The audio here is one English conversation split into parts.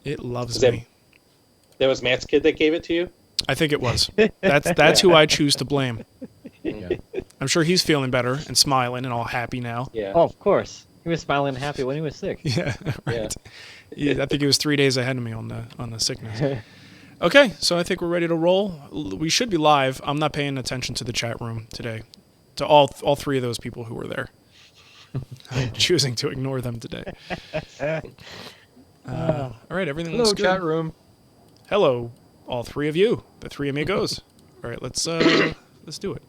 It loves me. That was Matt's kid that gave it to you? I think it was. That's who I choose to blame. Yeah. I'm sure he's feeling better and smiling and all happy now. Yeah. Oh, of course. He was smiling and happy when he was sick. Yeah, right. Yeah. I think he was 3 days ahead of me on the sickness. Okay, so I think we're ready to roll. We should be live. I'm not paying attention to the chat room today, to all three of those people who were there. I'm choosing to ignore them today. All right, everything looks Hello, good. chat room. Hello, all three of you, the three amigos. All right, let's do it.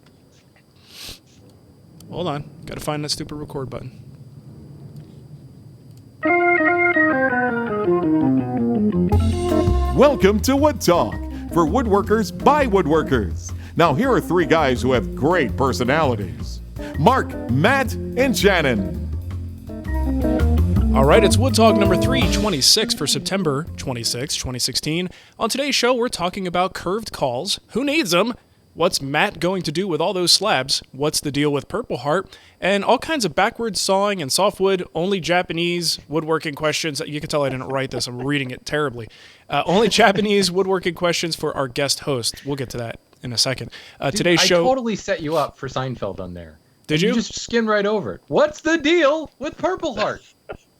Hold on, got to find that stupid record button. Welcome to Wood Talk for woodworkers by woodworkers. Now here are three guys who have great personalities: Mark, Matt, and Shannon. All right, it's Wood Talk number 326 for September 26, 2016. On today's show, we're talking about curved cauls. Who needs them? What's Matt going to do with all those slabs? What's the deal with Purpleheart? And all kinds of backwards sawing and softwood, only Japanese woodworking questions. You can tell I didn't write this. I'm reading it terribly. Only Japanese woodworking questions for our guest host. We'll get to that in a second. Today's show... I totally set you up for Seinfeld on there. Did you? You just skimmed right over it. What's the deal with Purpleheart?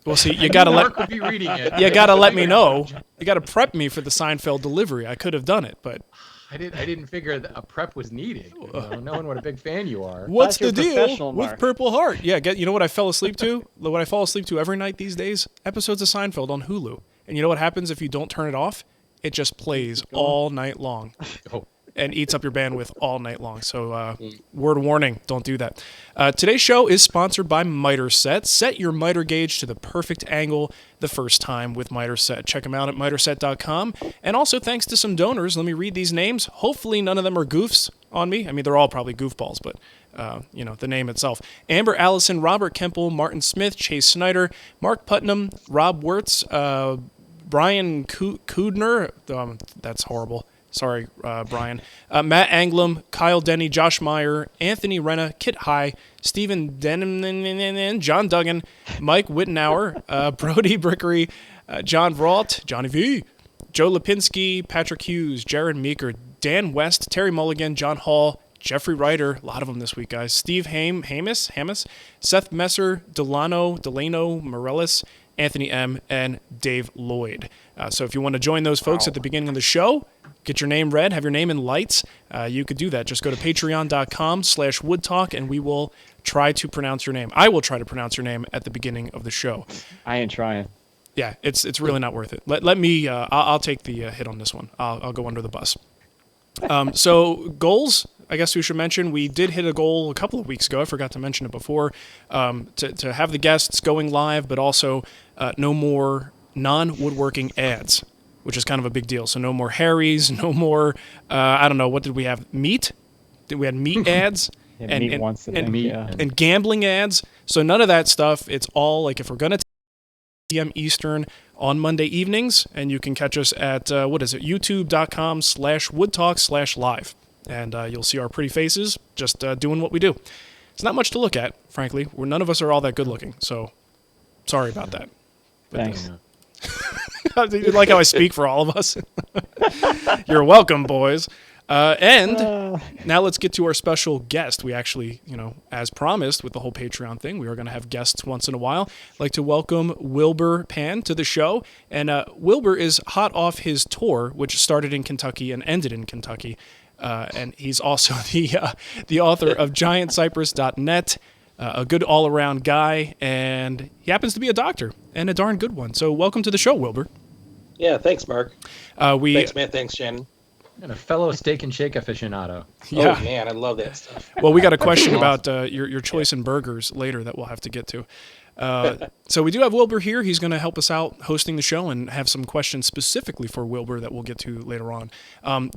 Well, see, you gotta Mark would be reading it. You gotta let me know. You gotta prep me for the Seinfeld delivery. I could have done it, but... I didn't figure that a prep was needed. Knowing what a big fan you are. What's the You're deal professional, with Mark. Purpleheart? Yeah, you know what I fell asleep to? What I fall asleep to every night these days? Episodes of Seinfeld on Hulu. And you know what happens if you don't turn it off? It just plays all night long. Oh. And eats up your bandwidth all night long. So, word warning, don't do that. Today's show is sponsored by Miter Set. Set your miter gauge to the perfect angle the first time with Miter Set. Check them out at miterset.com. And also, thanks to some donors, let me read these names. Hopefully, none of them are goofs on me. I mean, they're all probably goofballs, but, the name itself. Amber Allison, Robert Kemple, Martin Smith, Chase Snyder, Mark Putnam, Rob Wirtz, Brian Kudner. That's horrible. Sorry, Brian. Matt Anglum, Kyle Denny, Josh Meyer, Anthony Renna, Kit High, Stephen Denham, John Duggan, Mike Wittenauer, Brody Brickery, John Vrault, Johnny V, Joe Lipinski, Patrick Hughes, Jared Meeker, Dan West, Terry Mulligan, John Hall, Jeffrey Ryder, a lot of them this week, guys, Steve Hamas, Seth Messer, Delano, Morellis, Anthony M., and Dave Lloyd. So if you want to join those folks at the beginning of the show, get your name read, have your name in lights, you could do that. Just go to patreon.com/woodtalk, and we will try to pronounce your name. I will try to pronounce your name at the beginning of the show. I ain't trying. Yeah, it's really not worth it. Let me, I'll take the hit on this one. I'll go under the bus. So goals, I guess we should mention, we did hit a goal a couple of weeks ago. I forgot to mention it before, to have the guests going live, but also no more non-woodworking ads, which is kind of a big deal. So no more Harry's, no more, I don't know, what did we have? Meat? We had meat ads? and gambling ads. So none of that stuff. It's all like, if we're going to p.m. Eastern on Monday evenings, and you can catch us at, youtube.com/woodtalk/live. And you'll see our pretty faces just doing what we do. It's not much to look at, frankly. None of us are all that good looking, so sorry about that. But Thanks. you like how I speak for all of us? You're welcome, boys. And now let's get to our special guest. We actually, as promised with the whole Patreon thing, we are going to have guests once in a while. I'd like to welcome Wilbur Pan to the show. And Wilbur is hot off his tour, which started in Kentucky and ended in Kentucky. And he's also the author of GiantCypress.net, a good all-around guy, and he happens to be a doctor, and a darn good one. So welcome to the show, Wilbur. Yeah, thanks, Mark. Thanks, Matt. Thanks, Shannon. And a fellow steak and shake aficionado. Yeah. Oh, man, I love that stuff. Well, we got a question about your choice in burgers later that we'll have to get to. So we do have Wilbur here. He's going to help us out hosting the show and have some questions specifically for Wilbur that we'll get to later on.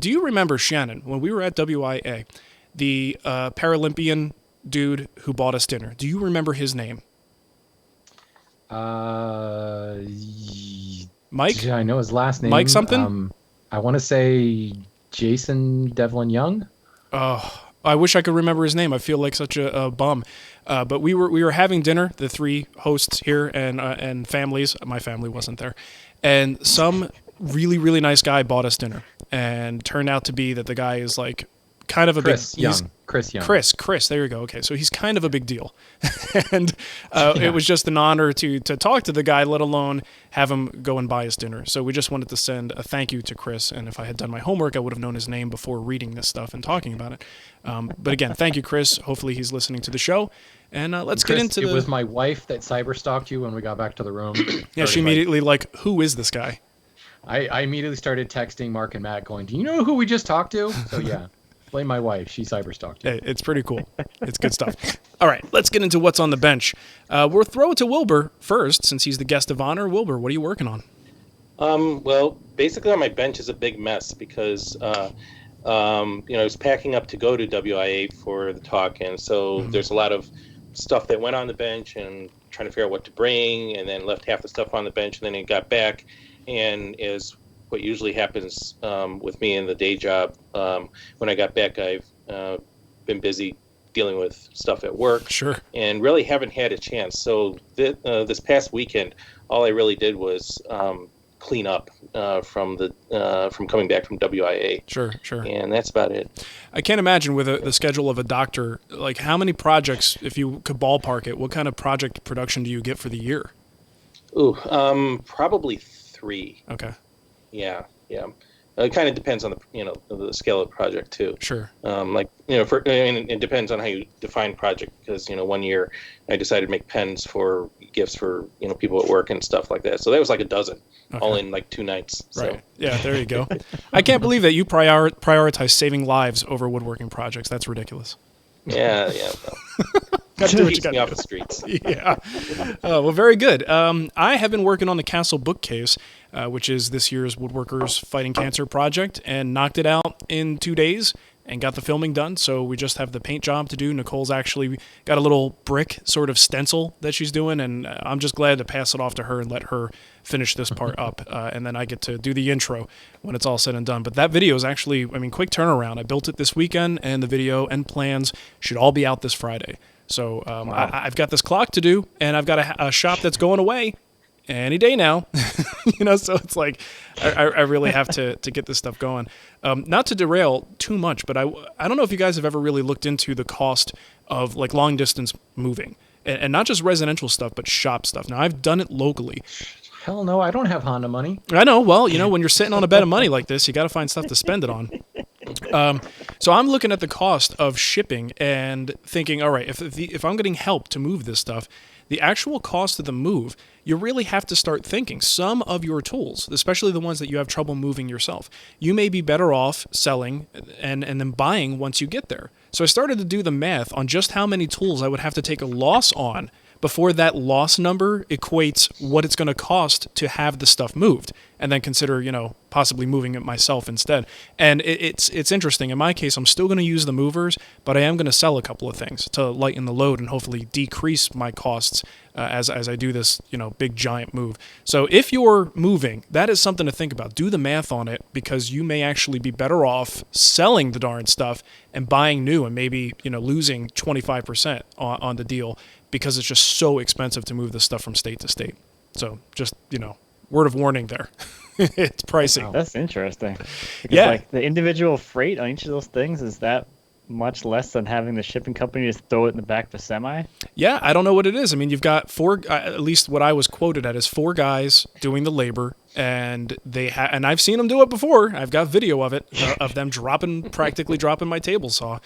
Do you remember, Shannon, when we were at WIA, the Paralympian dude who bought us dinner? Do you remember his name? Mike? Yeah, I know his last name. Mike something? I want to say Jason Devlin Young. Oh, I wish I could remember his name. I feel like such a bum. But we were having dinner, the three hosts here and families. My family wasn't there, and some really, really nice guy bought us dinner, and turned out to be that the guy is like kind of a Chris big Young. Chris Young. Chris, there you go. Okay, so he's kind of a big deal, and it was just an honor to talk to the guy, let alone have him go and buy us dinner. So we just wanted to send a thank you to Chris, and if I had done my homework, I would have known his name before reading this stuff and talking about it. But again, thank you, Chris. Hopefully he's listening to the show, and let's Chris, get into It was my wife that cyberstalked you when we got back to the room. Yeah, she immediately like, who is this guy? I immediately started texting Mark and Matt going, do you know who we just talked to? So yeah, blame my wife. She cyberstalked you. Hey, it's pretty cool. It's good stuff. All right, let's get into what's on the bench. We'll throw it to Wilbur first, since he's the guest of honor. Wilbur, what are you working on? Well, basically on my bench is a big mess because, I was packing up to go to WIA for the talk. And so there's a lot of stuff that went on the bench and trying to figure out what to bring, and then left half the stuff on the bench, and then it got back. And as what usually happens with me in the day job, when I got back, I've been busy dealing with stuff at work. Sure. And really haven't had a chance. So this past weekend, all I really did was clean up from coming back from WIA. Sure. And that's about it. I can't imagine with the schedule of a doctor, like how many projects, if you could ballpark it, what kind of project production do you get for the year? Ooh, probably 3. Okay. Yeah. It kind of depends on the scale of the project too. Sure. It depends on how you define project, because one year I decided to make pens for gifts for people at work and stuff like that. So that was like a dozen, all in like 2 nights. Right. So. Yeah. There you go. I can't believe that you prioritize saving lives over woodworking projects. That's ridiculous. Yeah. Got to do what you Keeps got me to off do. the streets. Yeah. Well, very good. I have been working on the Castle bookcase, which is this year's Woodworkers Fighting Cancer project, and knocked it out in 2 days and got the filming done. So we just have the paint job to do. Nicole's actually got a little brick sort of stencil that she's doing, and I'm just glad to pass it off to her and let her finish this part up. And then I get to do the intro when it's all said and done. But that video is actually, quick turnaround. I built it this weekend, and the video and plans should all be out this Friday. So Wow. I've got this clock to do, and I've got a shop that's going away any day now. So it's like I really have to get this stuff going. Not to derail too much, but I don't know if you guys have ever really looked into the cost of like long distance moving, and not just residential stuff, but shop stuff. Now I've done it locally. Hell no, I don't have Honda money. I know. Well, when you're sitting on a bed of money like this, you got to find stuff to spend it on. So I'm looking at the cost of shipping and thinking, all right, if I'm getting help to move this stuff, the actual cost of the move, you really have to start thinking some of your tools, especially the ones that you have trouble moving yourself, you may be better off selling and then buying once you get there. So I started to do the math on just how many tools I would have to take a loss on before that loss number equates what it's going to cost to have the stuff moved, and then consider, possibly moving it myself instead. And it's interesting. In my case, I'm still going to use the movers, but I am going to sell a couple of things to lighten the load and hopefully decrease my costs as I do this, big giant move. So if you're moving, that is something to think about. Do the math on it, because you may actually be better off selling the darn stuff and buying new, and maybe, losing 25% on the deal, because it's just so expensive to move this stuff from state to state. So just, word of warning there. It's pricey. Wow. That's interesting. Because, Yeah. like, the individual freight on each of those things, is that much less than having the shipping company just throw it in the back of a semi? Yeah, I don't know what it is. You've got 4, at least what I was quoted at is 4 guys doing the labor, and and I've seen them do it before. I've got video of it, of them practically dropping my table saw.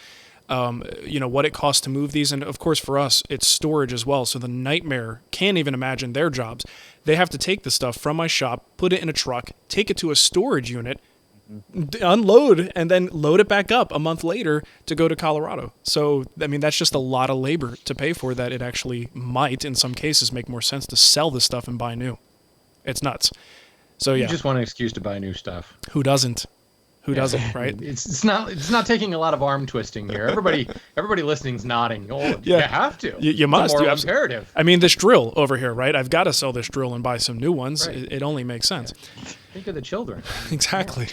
What it costs to move these. And of course, for us, it's storage as well. So the nightmare, can't even imagine their jobs. They have to take the stuff from my shop, put it in a truck, take it to a storage unit, unload, and then load it back up a month later to go to Colorado. So, that's just a lot of labor to pay for that. It actually might, in some cases, make more sense to sell the stuff and buy new. It's nuts. So, yeah. You just want an excuse to buy new stuff. Who doesn't? Who doesn't, right? It's not taking a lot of arm twisting here. Everybody listening's nodding. Oh, Yeah. you have to. You must. It's a moral You imperative. this drill over here, right? I've got to sell this drill and buy some new ones. Right. It only makes sense. Think of the children. Exactly.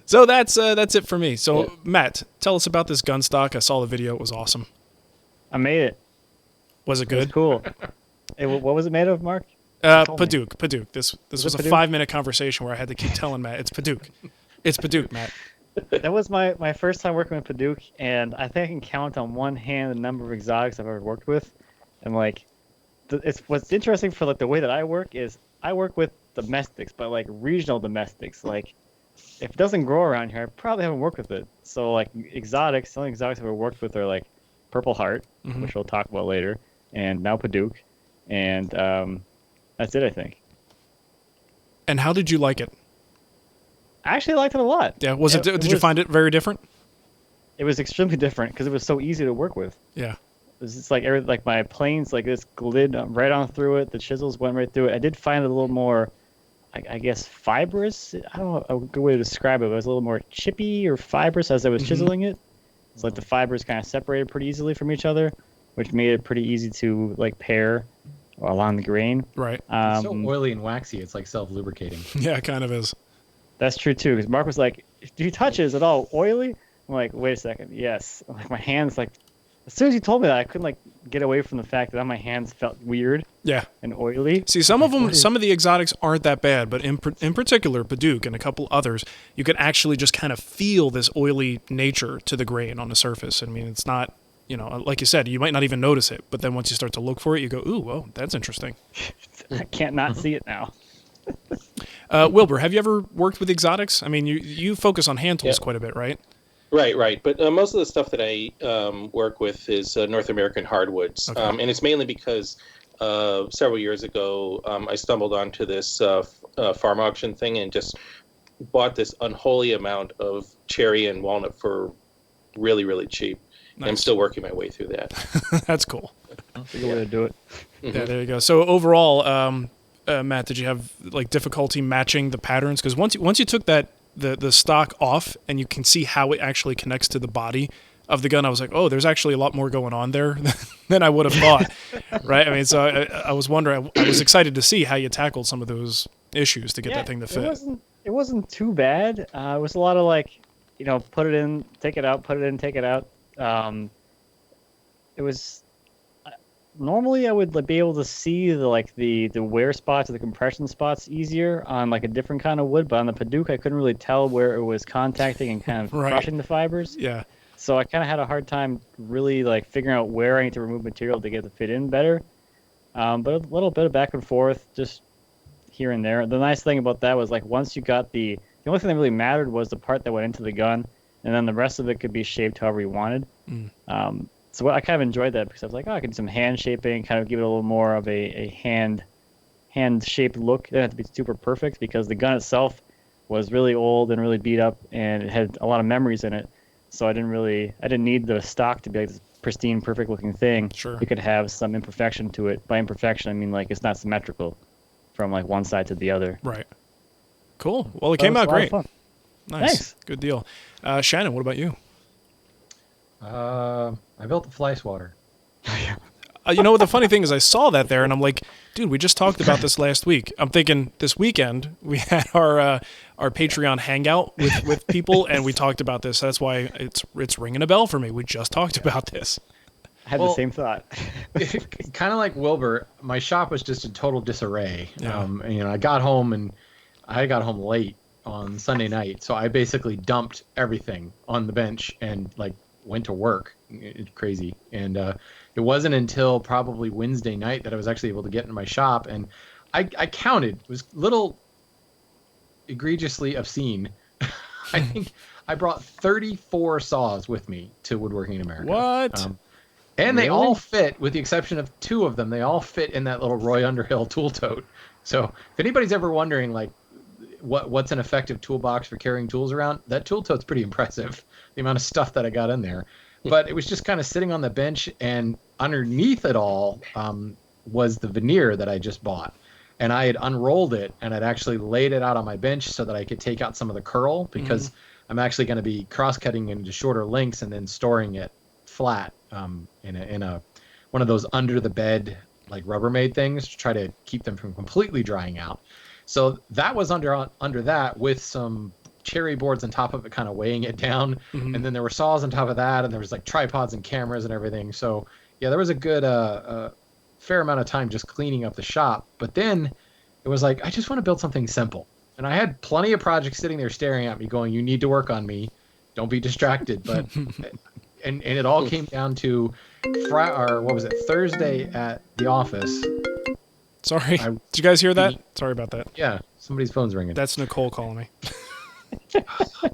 So that's it for me. So Matt, tell us about this gun stock. I saw the video. It was awesome. I made it. Was it It was good? cool. What was it made of, Mark? told me. Paduk. This was a Paduk? 5-minute conversation where I had to keep telling Matt it's Paduk. It's Paduk, Matt. That was my first time working with Paduk, and I think I can count on one hand the number of exotics I've ever worked with. And like, it's what's interesting for like the way that I work is I work with domestics, but like regional domestics. Like, if it doesn't grow around here, I probably haven't worked with it. So like exotics, the only exotics I've ever worked with are like Purpleheart, which we'll talk about later, and now Paduk, and that's it, I think. And how did you like it? I actually liked it a lot. Yeah, did you find it very different? It was extremely different because it was so easy to work with. Yeah. It was just like my planes, like this glid right on through it. The chisels went right through it. I did find it a little more, I guess, fibrous. I don't know a good way to describe it. But it was a little more chippy or fibrous as I was chiseling it. It's like the fibers kind of separated pretty easily from each other, which made it pretty easy to like pair along the grain. Right. It's so oily and waxy, it's like self-lubricating. Yeah, it kind of is. That's true too, because Mark was like, "Do you touch it? Is it all oily?" I'm like, "Wait a second, yes." Like my hands, like as soon as you told me that, I couldn't like get away from the fact that my hands felt weird Yeah. and oily. See, some of the exotics aren't that bad, but in particular, Paduk and a couple others, you can actually just kind of feel this oily nature to the grain on the surface. I mean, it's not, like you said, you might not even notice it, but then once you start to look for it, you go, ooh, whoa, that's interesting. I can't not see it now. Wilbur, have you ever worked with exotics? I mean, you focus on hand tools quite a bit, right? Right. But most of the stuff that I work with is North American hardwoods. Okay. And it's mainly because several years ago, I stumbled onto this farm auction thing and just bought this unholy amount of cherry and walnut for really, really cheap. Nice. And I'm still working my way through that. That's cool. That's a good way to do it. Yeah, there you go. So overall, Matt, did you have like difficulty matching the patterns? Because once you took the stock off and you can see how it actually connects to the body of the gun, I was like, oh, there's actually a lot more going on there than I would have thought, right? I mean, so I was wondering, I was excited to see how you tackled some of those issues to get that thing to fit. It wasn't too bad. It was a lot of like, put it in, take it out, put it in, take it out. It was. Normally, I would be able to see the wear spots or the compression spots easier on like a different kind of wood, but on the Paduk, I couldn't really tell where it was contacting and kind of crushing the fibers. Yeah. So I kind of had a hard time really like figuring out where I need to remove material to get it to fit in better. But a little bit of back and forth, just here and there. The nice thing about that was like once you got the only thing that really mattered was the part that went into the gun, and then the rest of it could be shaped however you wanted. So I kind of enjoyed that because I was like, I could do some hand shaping, kind of give it a little more of a hand-shaped look. It didn't have to be super perfect because the gun itself was really old and really beat up, and it had a lot of memories in it. So I didn't need the stock to be like this pristine, perfect-looking thing. Sure. It could have some imperfection to it. By imperfection, I mean like it's not symmetrical from like one side to the other. Right. Cool. Well, it came out great. Fun. Nice. Thanks. Good deal. Shannon, what about you? I built the fly swatter. The funny thing is I saw that there and I'm like, dude, we just talked about this last week. I'm thinking this weekend we had our Patreon hangout with people and we talked about this. That's why it's ringing a bell for me. We just talked about this. I had the same thought. Kind of like Wilbur, my shop was just in total disarray. Yeah. I got home late on Sunday night, so I basically dumped everything on the bench and like went to work. It's crazy. And it wasn't until probably Wednesday night that I was actually able to get into my shop, and I counted. It was a little egregiously obscene. I think I brought 34 saws with me to Woodworking in America. What? And they all fit, with the exception of 2 of them, they all fit in that little Roy Underhill tool tote. So if anybody's ever wondering like what's an effective toolbox for carrying tools around, that tool tote's pretty impressive, the amount of stuff that I got in there. But it was just kind of sitting on the bench, and underneath it all was the veneer that I just bought. And I had unrolled it, and I'd actually laid it out on my bench so that I could take out some of the curl, because I'm actually going to be cross-cutting into shorter lengths and then storing it flat in a one of those under-the-bed like Rubbermaid things to try to keep them from completely drying out. So that was under that with some cherry boards on top of it, kind of weighing it down. And then there were saws on top of that, and there was like tripods and cameras and everything. So yeah, there was a good fair amount of time just cleaning up the shop. But then it was like, I just want to build something simple. And I had plenty of projects sitting there staring at me going, you need to work on me. Don't be distracted. But and it all came down to Thursday at the office. Sorry. Did you guys hear that? Sorry about that. Yeah, somebody's phone's ringing. That's Nicole calling me.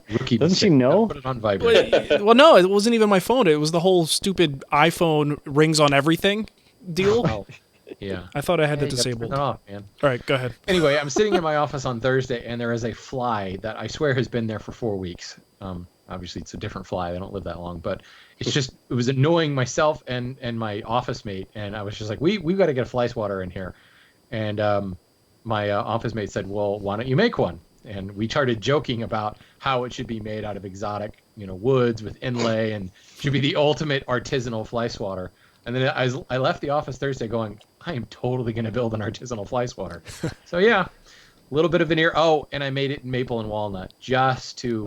Rookie Doesn't she mistake. know? Put it on vibrate. Well, no, it wasn't even my phone. It was the whole stupid iPhone rings on everything deal. Oh, yeah. I thought I had Hey, that you gotta turn disabled. that off, man. All right, go ahead. Anyway, I'm sitting in my office on Thursday, and there is a fly that I swear has been there for 4 weeks. Obviously, it's a different fly. They don't live that long, but it was annoying myself and my office mate, and I was just like, we've got to get a fly swatter in here. And my office mate said, well, why don't you make one? And we started joking about how it should be made out of exotic, woods with inlay, and should be the ultimate artisanal fly swatter. And then I left the office Thursday going, I am totally going to build an artisanal fly swatter. So yeah, a little bit of veneer. Oh, and I made it in maple and walnut just to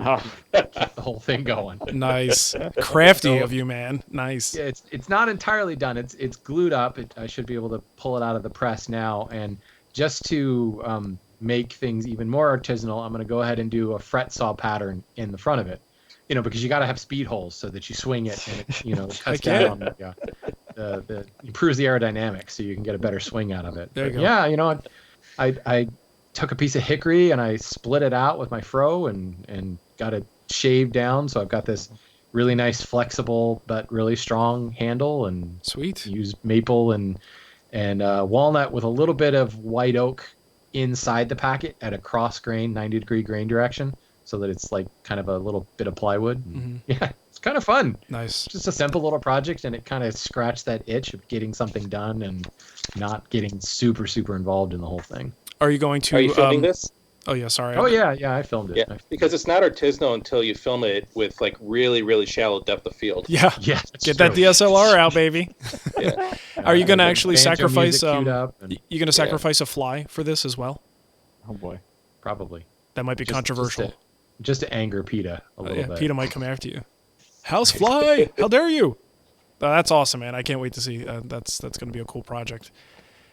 keep the whole thing going. Nice. Crafty of you, man. Nice. Yeah, it's not entirely done. It's glued up. I should be able to pull it out of the press now. And just to make things even more artisanal, I'm going to go ahead and do a fret saw pattern in the front of it. Because you got to have speed holes so that you swing it and it cuts down on the improves the aerodynamics so you can get a better swing out of it. There you go. Yeah, I took a piece of hickory and I split it out with my fro and got it shaved down, so I've got this really nice flexible but really strong handle, and Sweet. use maple and walnut with a little bit of white oak inside the packet at a cross grain 90-degree grain direction, so that it's like kind of a little bit of plywood. Mm-hmm. Yeah, it's kind of fun. Nice. Just a simple little project, and it kind of scratched that itch of getting something done and not getting super involved in the whole thing. Are you going to? Are you filming this? Oh yeah, sorry. Oh yeah, I filmed it. Yeah, because it's not artisanal until you film it with like really shallow depth of field. Yeah. Yeah, Get that DSLR out, baby. Yeah. Are you going to Banjo actually music sacrifice? queued up and- You going to sacrifice a fly for this as well? Oh boy. Probably. That might be controversial. Just to anger PETA a little Yeah, bit. PETA might come after you. House fly! How dare you? That's awesome, man. I can't wait to see. That's going to be a cool project.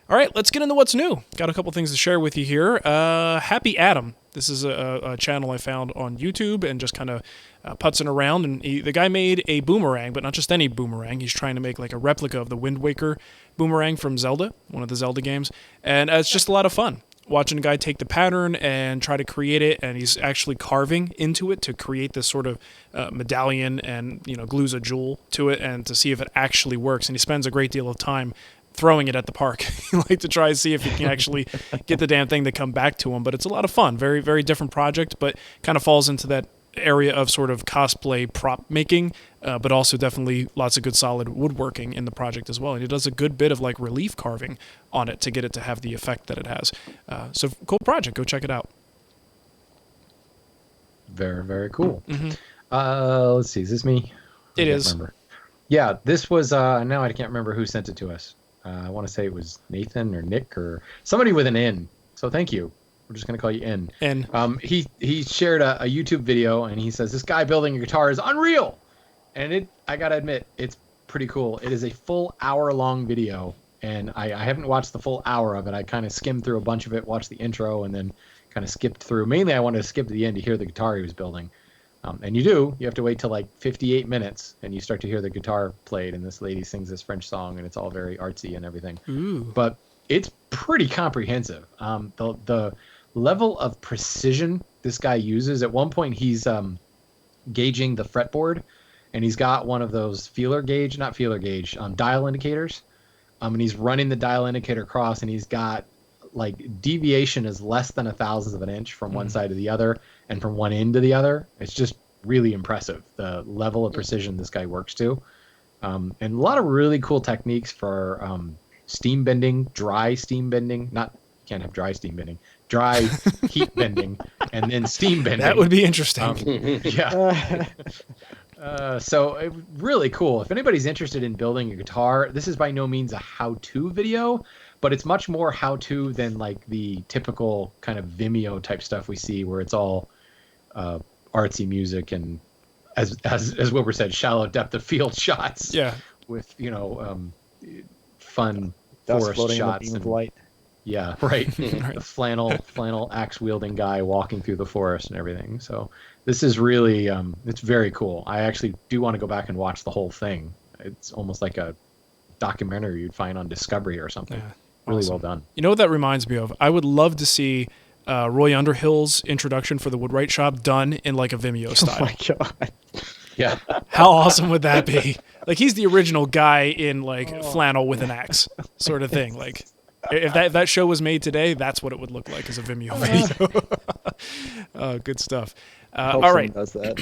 All right, let's get into what's new. Got a couple things to share with you here. Happy Adam. This is a channel I found on YouTube and just kind of putzing around. And the guy made a boomerang, but not just any boomerang. He's trying to make like a replica of the Wind Waker boomerang from Zelda, one of the Zelda games. And it's just a lot of fun. Watching a guy take the pattern and try to create it, and he's actually carving into it to create this sort of medallion, and glues a jewel to it, and to see if it actually works. And he spends a great deal of time throwing it at the park. He like to try and see if he can actually get the damn thing to come back to him. But it's a lot of fun. Very, very different project, but kind of falls into that area of sort of cosplay prop making, but also definitely lots of good solid woodworking in the project as well. And he does a good bit of like relief carving on it to get it to have the effect that it has. So cool project. Go check it out. Very, very cool. Mm-hmm. Let's see. Is this me? It is. Remember. Yeah, this was, now I can't remember who sent it to us. I want to say it was Nathan or Nick or somebody with an N. So thank you. We're just going to call you N. N. He shared a YouTube video, and he says, this guy building a guitar is unreal. And I got to admit, it's pretty cool. It is a full hour-long video, and I haven't watched the full hour of it. I kind of skimmed through a bunch of it, watched the intro, and then kind of skipped through. Mainly, I wanted to skip to the end to hear the guitar he was building. And you have to wait till like 58 minutes, and you start to hear the guitar played, and this lady sings this French song, and it's all very artsy and everything. Ooh. But it's pretty comprehensive. The level of precision this guy uses, at one point he's gauging the fretboard, and he's got one of those dial indicators, and he's running the dial indicator across, and he's got like deviation is less than 1,000th of an inch from one side to the other and from one end to the other. It's just really impressive, the level of precision this guy works to. And a lot of really cool techniques for steam bending, dry steam bending. You can't have dry steam bending, dry heat bending, and then steam bending. That would be interesting. Yeah. So really cool. If anybody's interested in building a guitar, this is by no means a how-to video, but it's much more how-to than like the typical kind of Vimeo type stuff we see, where it's all artsy music and, as Wilbur said, shallow depth of field shots. Yeah. with fun Dust forest floating in the shots beam of and light. yeah, right. The flannel axe wielding guy walking through the forest and everything. So this is really it's very cool. I actually do want to go back and watch the whole thing. It's almost like a documentary you'd find on Discovery or something. Yeah, really awesome. well done. You know what that reminds me of? I would love to see Roy Underhill's introduction for the Woodwright Shop done in like a Vimeo style. Oh my god. Yeah. How awesome would that be? Like he's the original guy in like flannel with an axe sort of thing. Like if that show was made today, that's what it would look like as a Vimeo video. Oh, good stuff. All right. Does that.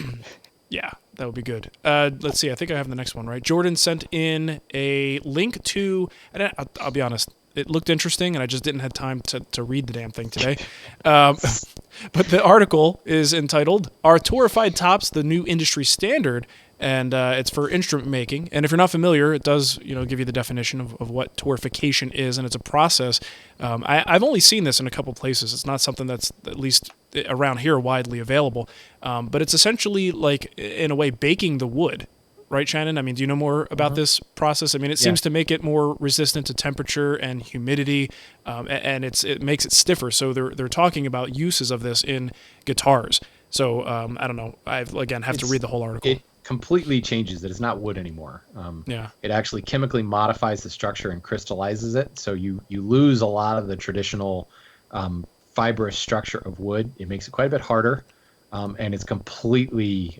Yeah, that would be good. Let's see. I think I have the next one, right? Jordan sent in a link to, and I'll be honest, it looked interesting, and I just didn't have time to read the damn thing today. But the article is entitled, Are Torrefied Tops the New Industry Standard? And it's for instrument making. And if you're not familiar, it does give you the definition of what torrefication is, and it's a process. I've only seen this in a couple places. It's not something that's, at least around here, widely available. But it's essentially like, in a way, baking the wood. Right, Shannon? I mean, do you know more about this process? I mean, it seems to make it more resistant to temperature and humidity, and it makes it stiffer. So they're talking about uses of this in guitars. So I don't know. I have to read the whole article. It completely changes it. It's not wood anymore. It actually chemically modifies the structure and crystallizes it. So you lose a lot of the traditional fibrous structure of wood. It makes it quite a bit harder, and it's completely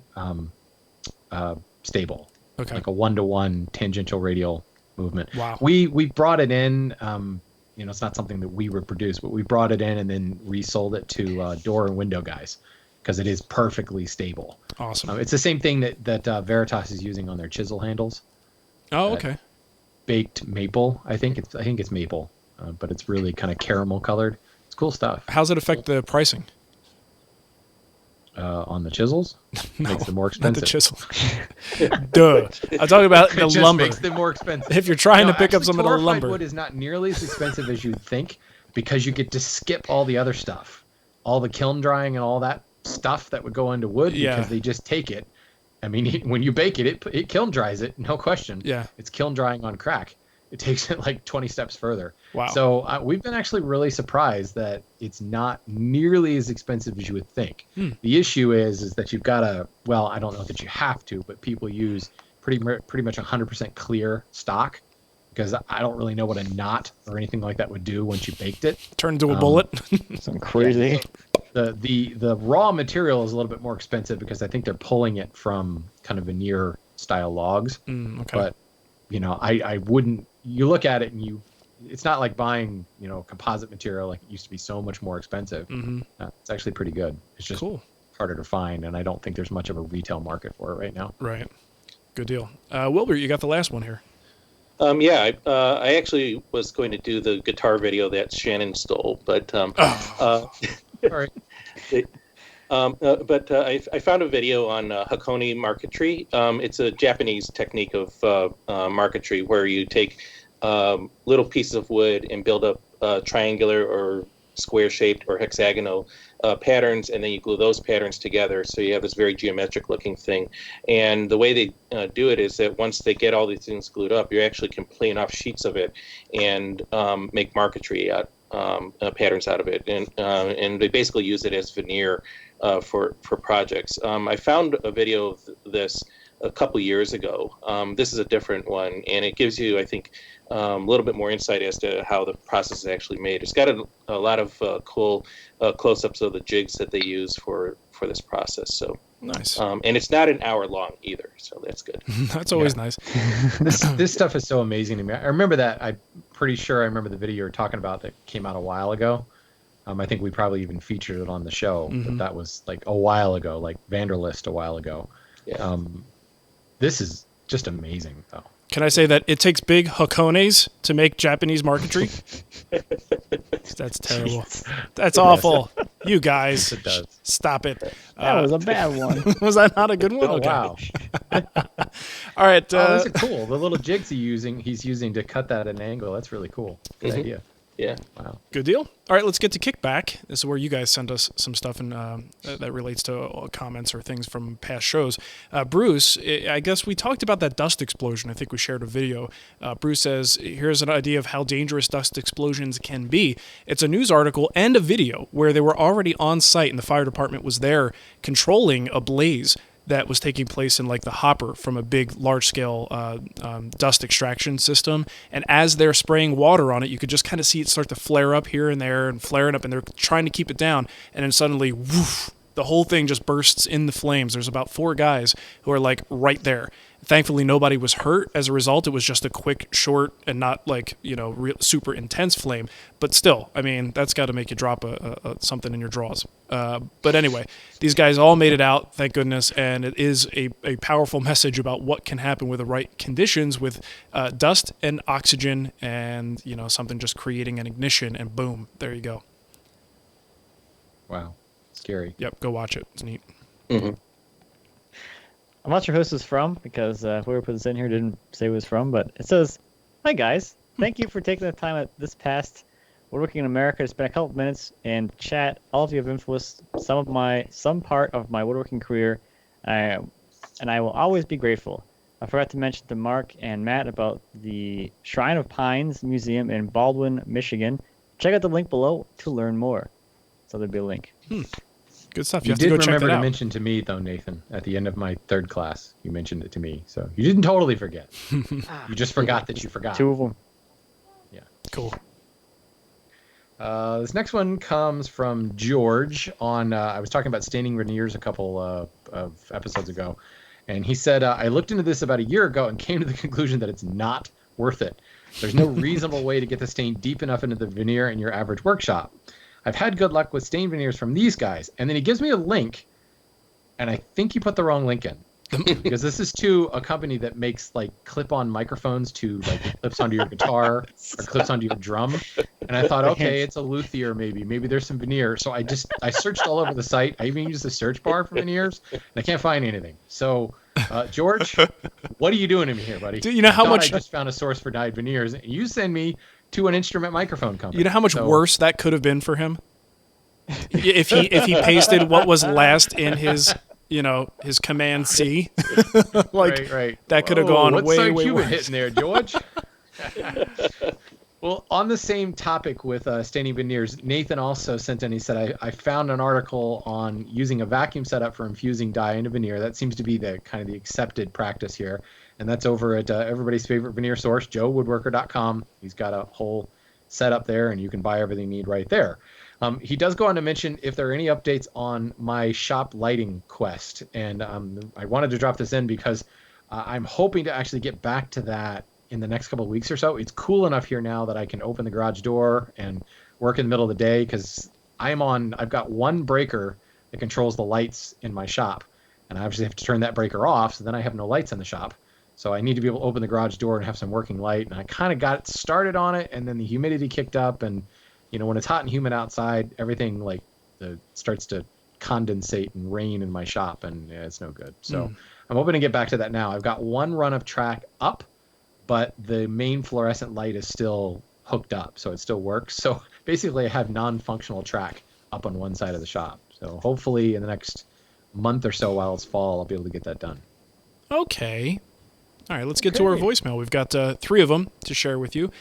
stable. Okay. Like a 1-to-1 tangential radial movement. Wow. We brought it in. It's not something that we reproduced, but we brought it in and then resold it to door and window guys because it is perfectly stable. Awesome. It's the same thing that Veritas is using on their chisel handles. Oh, okay. Baked maple. I think it's maple, but it's really kind of caramel colored. It's cool stuff. How's it affect the pricing? On the chisels, makes them more expensive. Not the chisel. Duh. I'm talking about the lumber. Makes them more expensive. If you're trying to pick up some of the lumber, wood is not nearly as expensive as you'd think because you get to skip all the other stuff, all the kiln drying and all that stuff that would go into wood because they just take it. I mean, when you bake it kiln dries it, no question. Yeah, it's kiln drying on crack. It takes it like 20 steps further. Wow. So we've been actually really surprised that it's not nearly as expensive as you would think. The issue is that you've got to, well, I don't know that you have to, but people use pretty much 100% clear stock because I don't really know what a knot or anything like that would do once you baked it. Turn into a bullet. Something crazy. The raw material is a little bit more expensive because I think they're pulling it from kind of veneer style logs. Okay. But, I wouldn't. You look at it and it's not like buying, composite material like it used to be so much more expensive. It's actually pretty good. It's just harder to find, and I don't think there's much of a retail market for it right now. Right. Good deal. Wilbur, you got the last one here. I actually was going to do the guitar video that Shannon stole, but all right. I found a video on Hakone marquetry. It's a Japanese technique of marquetry where you take little pieces of wood and build up triangular or square-shaped or hexagonal patterns, and then you glue those patterns together, so you have this very geometric-looking thing. And the way they do it is that once they get all these things glued up, you actually can plane off sheets of it and make marquetry patterns out of it, and they basically use it as veneer for projects. I found a video of this a couple years ago. This is a different one, and it gives you, I think, a little bit more insight as to how the process is actually made. It's got a lot of cool close-ups of the jigs that they use for this process. So nice. And it's not an hour long either, so that's good. That's always nice. This stuff is so amazing to me. I remember that. I'm pretty sure I remember the video you were talking about that came out a while ago. I think we probably even featured it on the show, but that was like a while ago, like Vanderlist a while ago. Yeah. This is just amazing, though. Can I say that it takes big Hokones to make Japanese marquetry? That's terrible. That's awful. You guys, it does. Stop it. That was a bad one. Was that not a good one? Oh, Okay. wow. All right. Those are cool. The little jigs he's using to cut that at an angle. That's really cool. Good idea. Yeah. Wow. Good deal. All right, let's get to Kickback. This is where you guys send us some stuff and that relates to comments or things from past shows. Bruce, I guess we talked about that dust explosion. I think we shared a video. Bruce says, here's an idea of how dangerous dust explosions can be. It's a news article and a video where they were already on site and the fire department was there controlling a blaze that was taking place in like the hopper from a big, large-scale dust extraction system. And as they're spraying water on it, you could just kind of see it start to flare up here and there and flaring up, and they're trying to keep it down. And then suddenly, woof, the whole thing just bursts in the flames. There's about 4 guys who are like right there. Thankfully, nobody was hurt as a result. It was just a quick, short, and not like, super intense flame. But still, I mean, that's got to make you drop something in your drawers. But anyway, these guys all made it out, thank goodness. And it is a powerful message about what can happen with the right conditions with dust and oxygen and, something just creating an ignition and boom, there you go. Wow. Scary. Yep, go watch it. It's neat. Mm-hmm. I'm not sure who this is from because whoever put this in here didn't say who it was from, but it says, "Hi guys, thank you for taking the time at this past Woodworking in America to spend a couple minutes and chat. All of you have influenced some part of my woodworking career, and I will always be grateful. I forgot to mention to Mark and Matt about the Shrine of Pines Museum in Baldwin, Michigan. Check out the link below to learn more." So there'll be a link. Good stuff. You have to go did check remember that to out. mention to me, though, Nathan, at the end of my 3rd class, you mentioned it to me. So you didn't totally forget. You just forgot that you forgot. 2 of them. Yeah. Cool. This next one comes from George on, I was talking about staining veneers a couple of episodes ago. And he said, I looked into this about a year ago and came to the conclusion that it's not worth it. There's no reasonable way to get the stain deep enough into the veneer in your average workshop. I've had good luck with stain veneers from these guys. And then he gives me a link, and I think he put the wrong link in. Because this is to a company that makes like clip-on microphones to like clips onto your guitar or clips onto your drum. And I thought, okay, it's a luthier maybe. Maybe there's some veneer. So I searched all over the site. I even used the search bar for veneers, and I can't find anything. So, George, what are you doing in here, buddy? Do you know how much I just found a source for dyed veneers. You send me to an instrument microphone company. You know how much worse that could have been for him if he pasted what was last in his his Command C. right. That could have gone what's way Cuban worse. hitting there, George? Well, on the same topic with staining veneers, Nathan also sent in. He said, I found an article on using a vacuum setup for infusing dye into veneer. That seems to be the kind of the accepted practice here. And that's over at everybody's favorite veneer source, joewoodworker.com. He's got a whole setup there, and you can buy everything you need right there. He does go on to mention if there are any updates on my shop lighting quest. And I wanted to drop this in because I'm hoping to actually get back to that in the next couple of weeks or so. It's cool enough here now that I can open the garage door and work in the middle of the day because I've got one breaker that controls the lights in my shop. And I obviously have to turn that breaker off, so then I have no lights in the shop. So I need to be able to open the garage door and have some working light. And I kind of got started on it, and then the humidity kicked up. And, when it's hot and humid outside, everything starts to condensate and rain in my shop, and it's no good. So I'm hoping to get back to that now. I've got one run of track up, but the main fluorescent light is still hooked up, so it still works. So basically I have non-functional track up on one side of the shop. So hopefully in the next month or so while it's fall, I'll be able to get that done. Okay. All right, let's get to our voicemail. We've got 3 of them to share with you.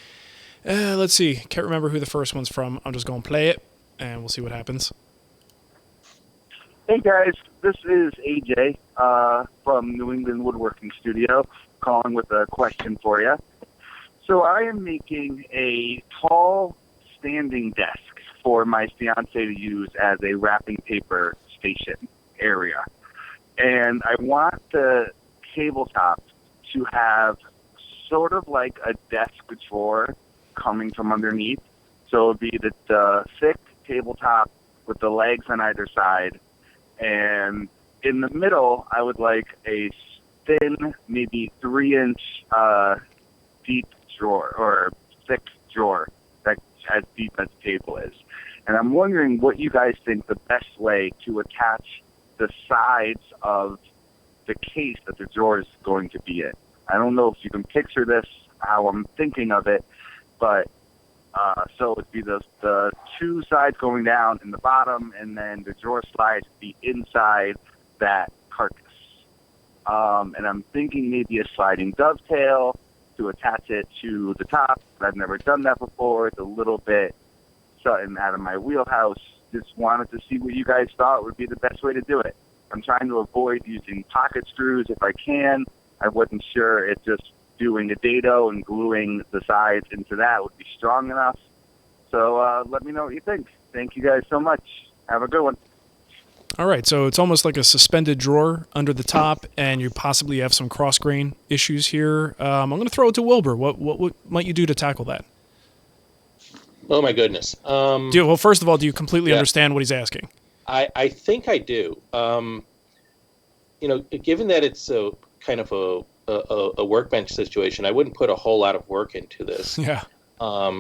Let's see. Can't remember who the first one's from. I'm just going to play it, and we'll see what happens. Hey, guys. This is AJ from New England Woodworking Studio calling with a question for you. So I am making a tall standing desk for my fiance to use as a wrapping paper station area. And I want the tabletop to have sort of like a desk drawer coming from underneath. So it would be the thick tabletop with the legs on either side. And in the middle, I would like a thin, maybe 3-inch deep drawer or thick drawer that's as deep as the table is. And I'm wondering what you guys think the best way to attach the sides of the case that the drawer is going to be in. I don't know if you can picture this, how I'm thinking of it, but So it'd be the two sides going down in the bottom, and then the drawer slides be inside that carcass. And I'm thinking maybe a sliding dovetail to attach it to the top. I've never done that before. It's a little bit something out of my wheelhouse. Just wanted to see what you guys thought would be the best way to do it. I'm trying to avoid using pocket screws if I can. I wasn't sure if just doing a dado and gluing the sides into that would be strong enough. So let me know what you think. Thank you guys so much. Have a good one. All right, so it's almost like a suspended drawer under the top, and you possibly have some cross-grain issues here. I'm going to throw it to Wilbur. What might you do to tackle that? Oh, my goodness. Well, first of all, do you completely understand what he's asking? I think I do. Given that it's a kind of a workbench situation, I wouldn't put a whole lot of work into this. Yeah. I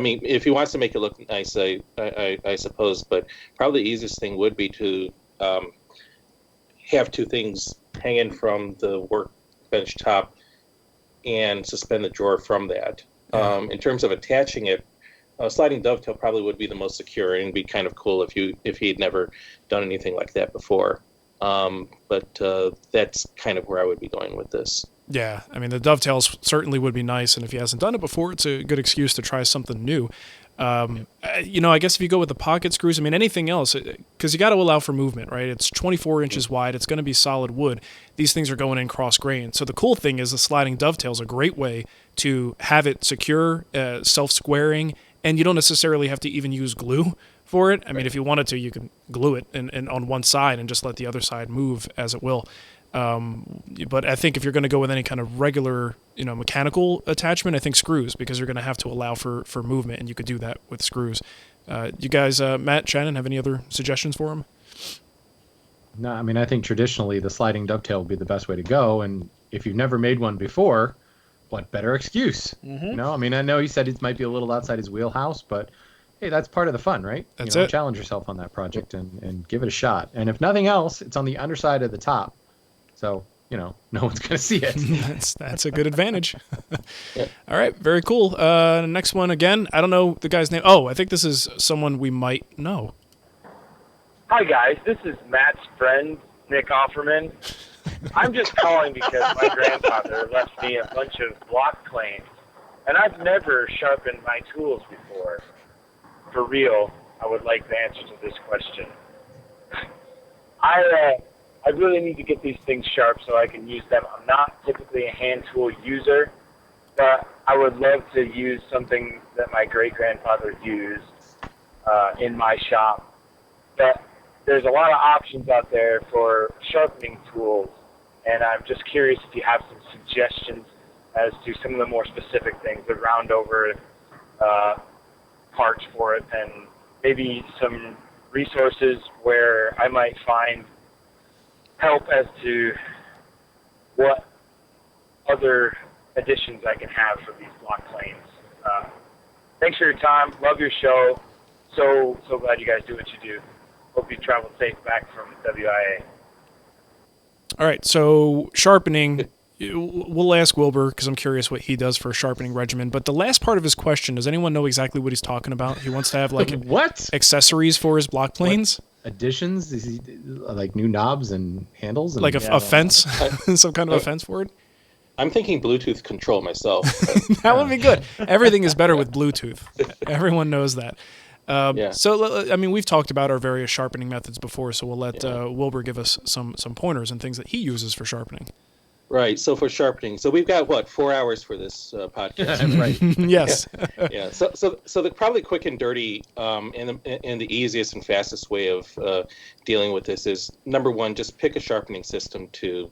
mean, if he wants to make it look nice, I suppose, but probably the easiest thing would be to have two things hanging from the workbench top and suspend the drawer from that. In terms of attaching it, sliding dovetail probably would be the most secure, and be kind of cool if he'd never done anything like that before. But that's kind of where I would be going with this. Yeah, I mean, the dovetails certainly would be nice, and if he hasn't done it before, it's a good excuse to try something new. I guess if you go with the pocket screws, I mean, anything else, because you got to allow for movement, right? It's 24 inches wide. It's going to be solid wood. These things are going in cross-grain. So the cool thing is the sliding dovetail is a great way to have it secure, self-squaring, and you don't necessarily have to even use glue for it. I mean, if you wanted to, you can glue it and on one side and just let the other side move as it will. But I think if you're going to go with any kind of regular, mechanical attachment, I think screws, because you're going to have to allow for movement, and you could do that with screws. You guys, Matt, Shannon, have any other suggestions for him? No, I mean, I think traditionally the sliding dovetail would be the best way to go. And if you've never made one before, what better excuse? Mm-hmm. I mean, I know he said it might be a little outside his wheelhouse, but hey, that's part of the fun, right? That's it. Challenge yourself on that project and give it a shot. And if nothing else, it's on the underside of the top. So, no one's going to see it. That's a good advantage. All right, very cool. Next one again. I don't know the guy's name. Oh, I think this is someone we might know. Hi, guys. This is Matt's friend, Nick Offerman. I'm just calling because my grandfather left me a bunch of block planes, and I've never sharpened my tools before. For real, I would like the answer to this question. I really need to get these things sharp so I can use them. I'm not typically a hand tool user, but I would love to use something that my great-grandfather used in my shop. But there's a lot of options out there for sharpening tools, and I'm just curious if you have some suggestions as to some of the more specific things, the round-over parts for it, and maybe some resources where I might find help as to what other additions I can have for these block planes. Thanks for your time. Love your show. So glad you guys do what you do. Hope you travel safe back from WIA. All right, so sharpening, we'll ask Wilbur because I'm curious what he does for a sharpening regimen. But the last part of his question, does anyone know exactly what he's talking about? He wants to have what accessories for his block planes? What additions? Is he like new knobs and handles? And, like a fence? Some kind of a fence for it? I'm thinking Bluetooth control myself. That would be good. Everything is better with Bluetooth. Everyone knows that. So, I mean, we've talked about our various sharpening methods before, so we'll let Wilbur give us some pointers and things that he uses for sharpening. Right. So for sharpening, so we've got 4 hours for this podcast. Right. Yes. Yeah. So the probably quick and dirty and the easiest and fastest way of dealing with this is, number one, just pick a sharpening system to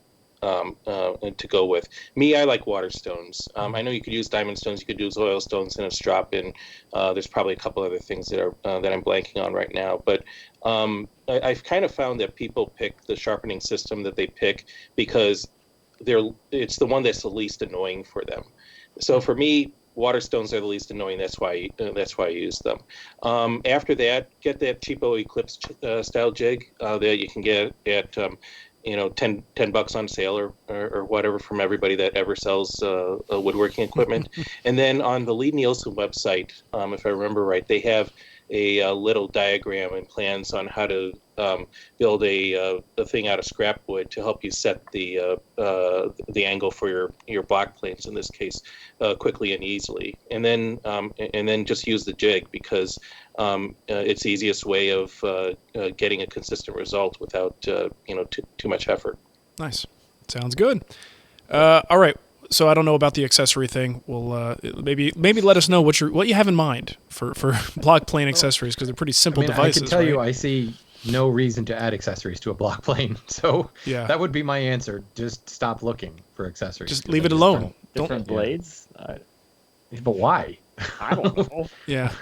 go with. Me, I like water stones. I know you could use diamond stones, you could use oil stones in a strop, and there's probably a couple other things that I'm blanking on right now. But I've kind of found that people pick the sharpening system that they pick because it's the one that's the least annoying for them. So for me, water stones are the least annoying. That's why I use them. After that, get that cheapo Eclipse style jig that you can get at $10 on sale or whatever from everybody that ever sells woodworking equipment. And then on the Lee Nielsen website, if I remember right, they have a little diagram and plans on how to build a thing out of scrap wood to help you set the angle for your block planes in this case quickly and easily, and then just use the jig, because it's the easiest way of getting a consistent result without too much effort. Nice. Sounds good. All right. So I don't know about the accessory thing. Well, maybe let us know what you have in mind for block plane accessories, because they're pretty simple devices. I can tell you, I see no reason to add accessories to a block plane. So that would be my answer. Just stop looking for accessories. Just leave it alone. Different blades. But why? I don't know. Yeah.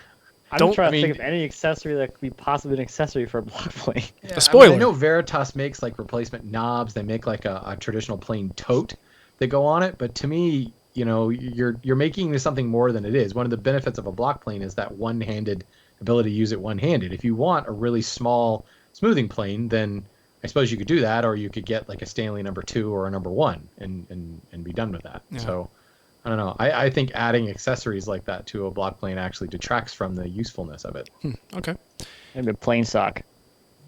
I'm trying to think of any accessory that could be possibly an accessory for a block plane. A spoiler. I know Veritas makes like replacement knobs. They make like a traditional plane tote that go on it. But to me, you're making something more than it is. One of the benefits of a block plane is that one-handed ability to use it one-handed. If you want a really small smoothing plane, then I suppose you could do that, or you could get like a Stanley No. 2 or a No. 1 and be done with that. Yeah. So I don't know. I think adding accessories like that to a block plane actually detracts from the usefulness of it. Okay. Maybe a plane sock.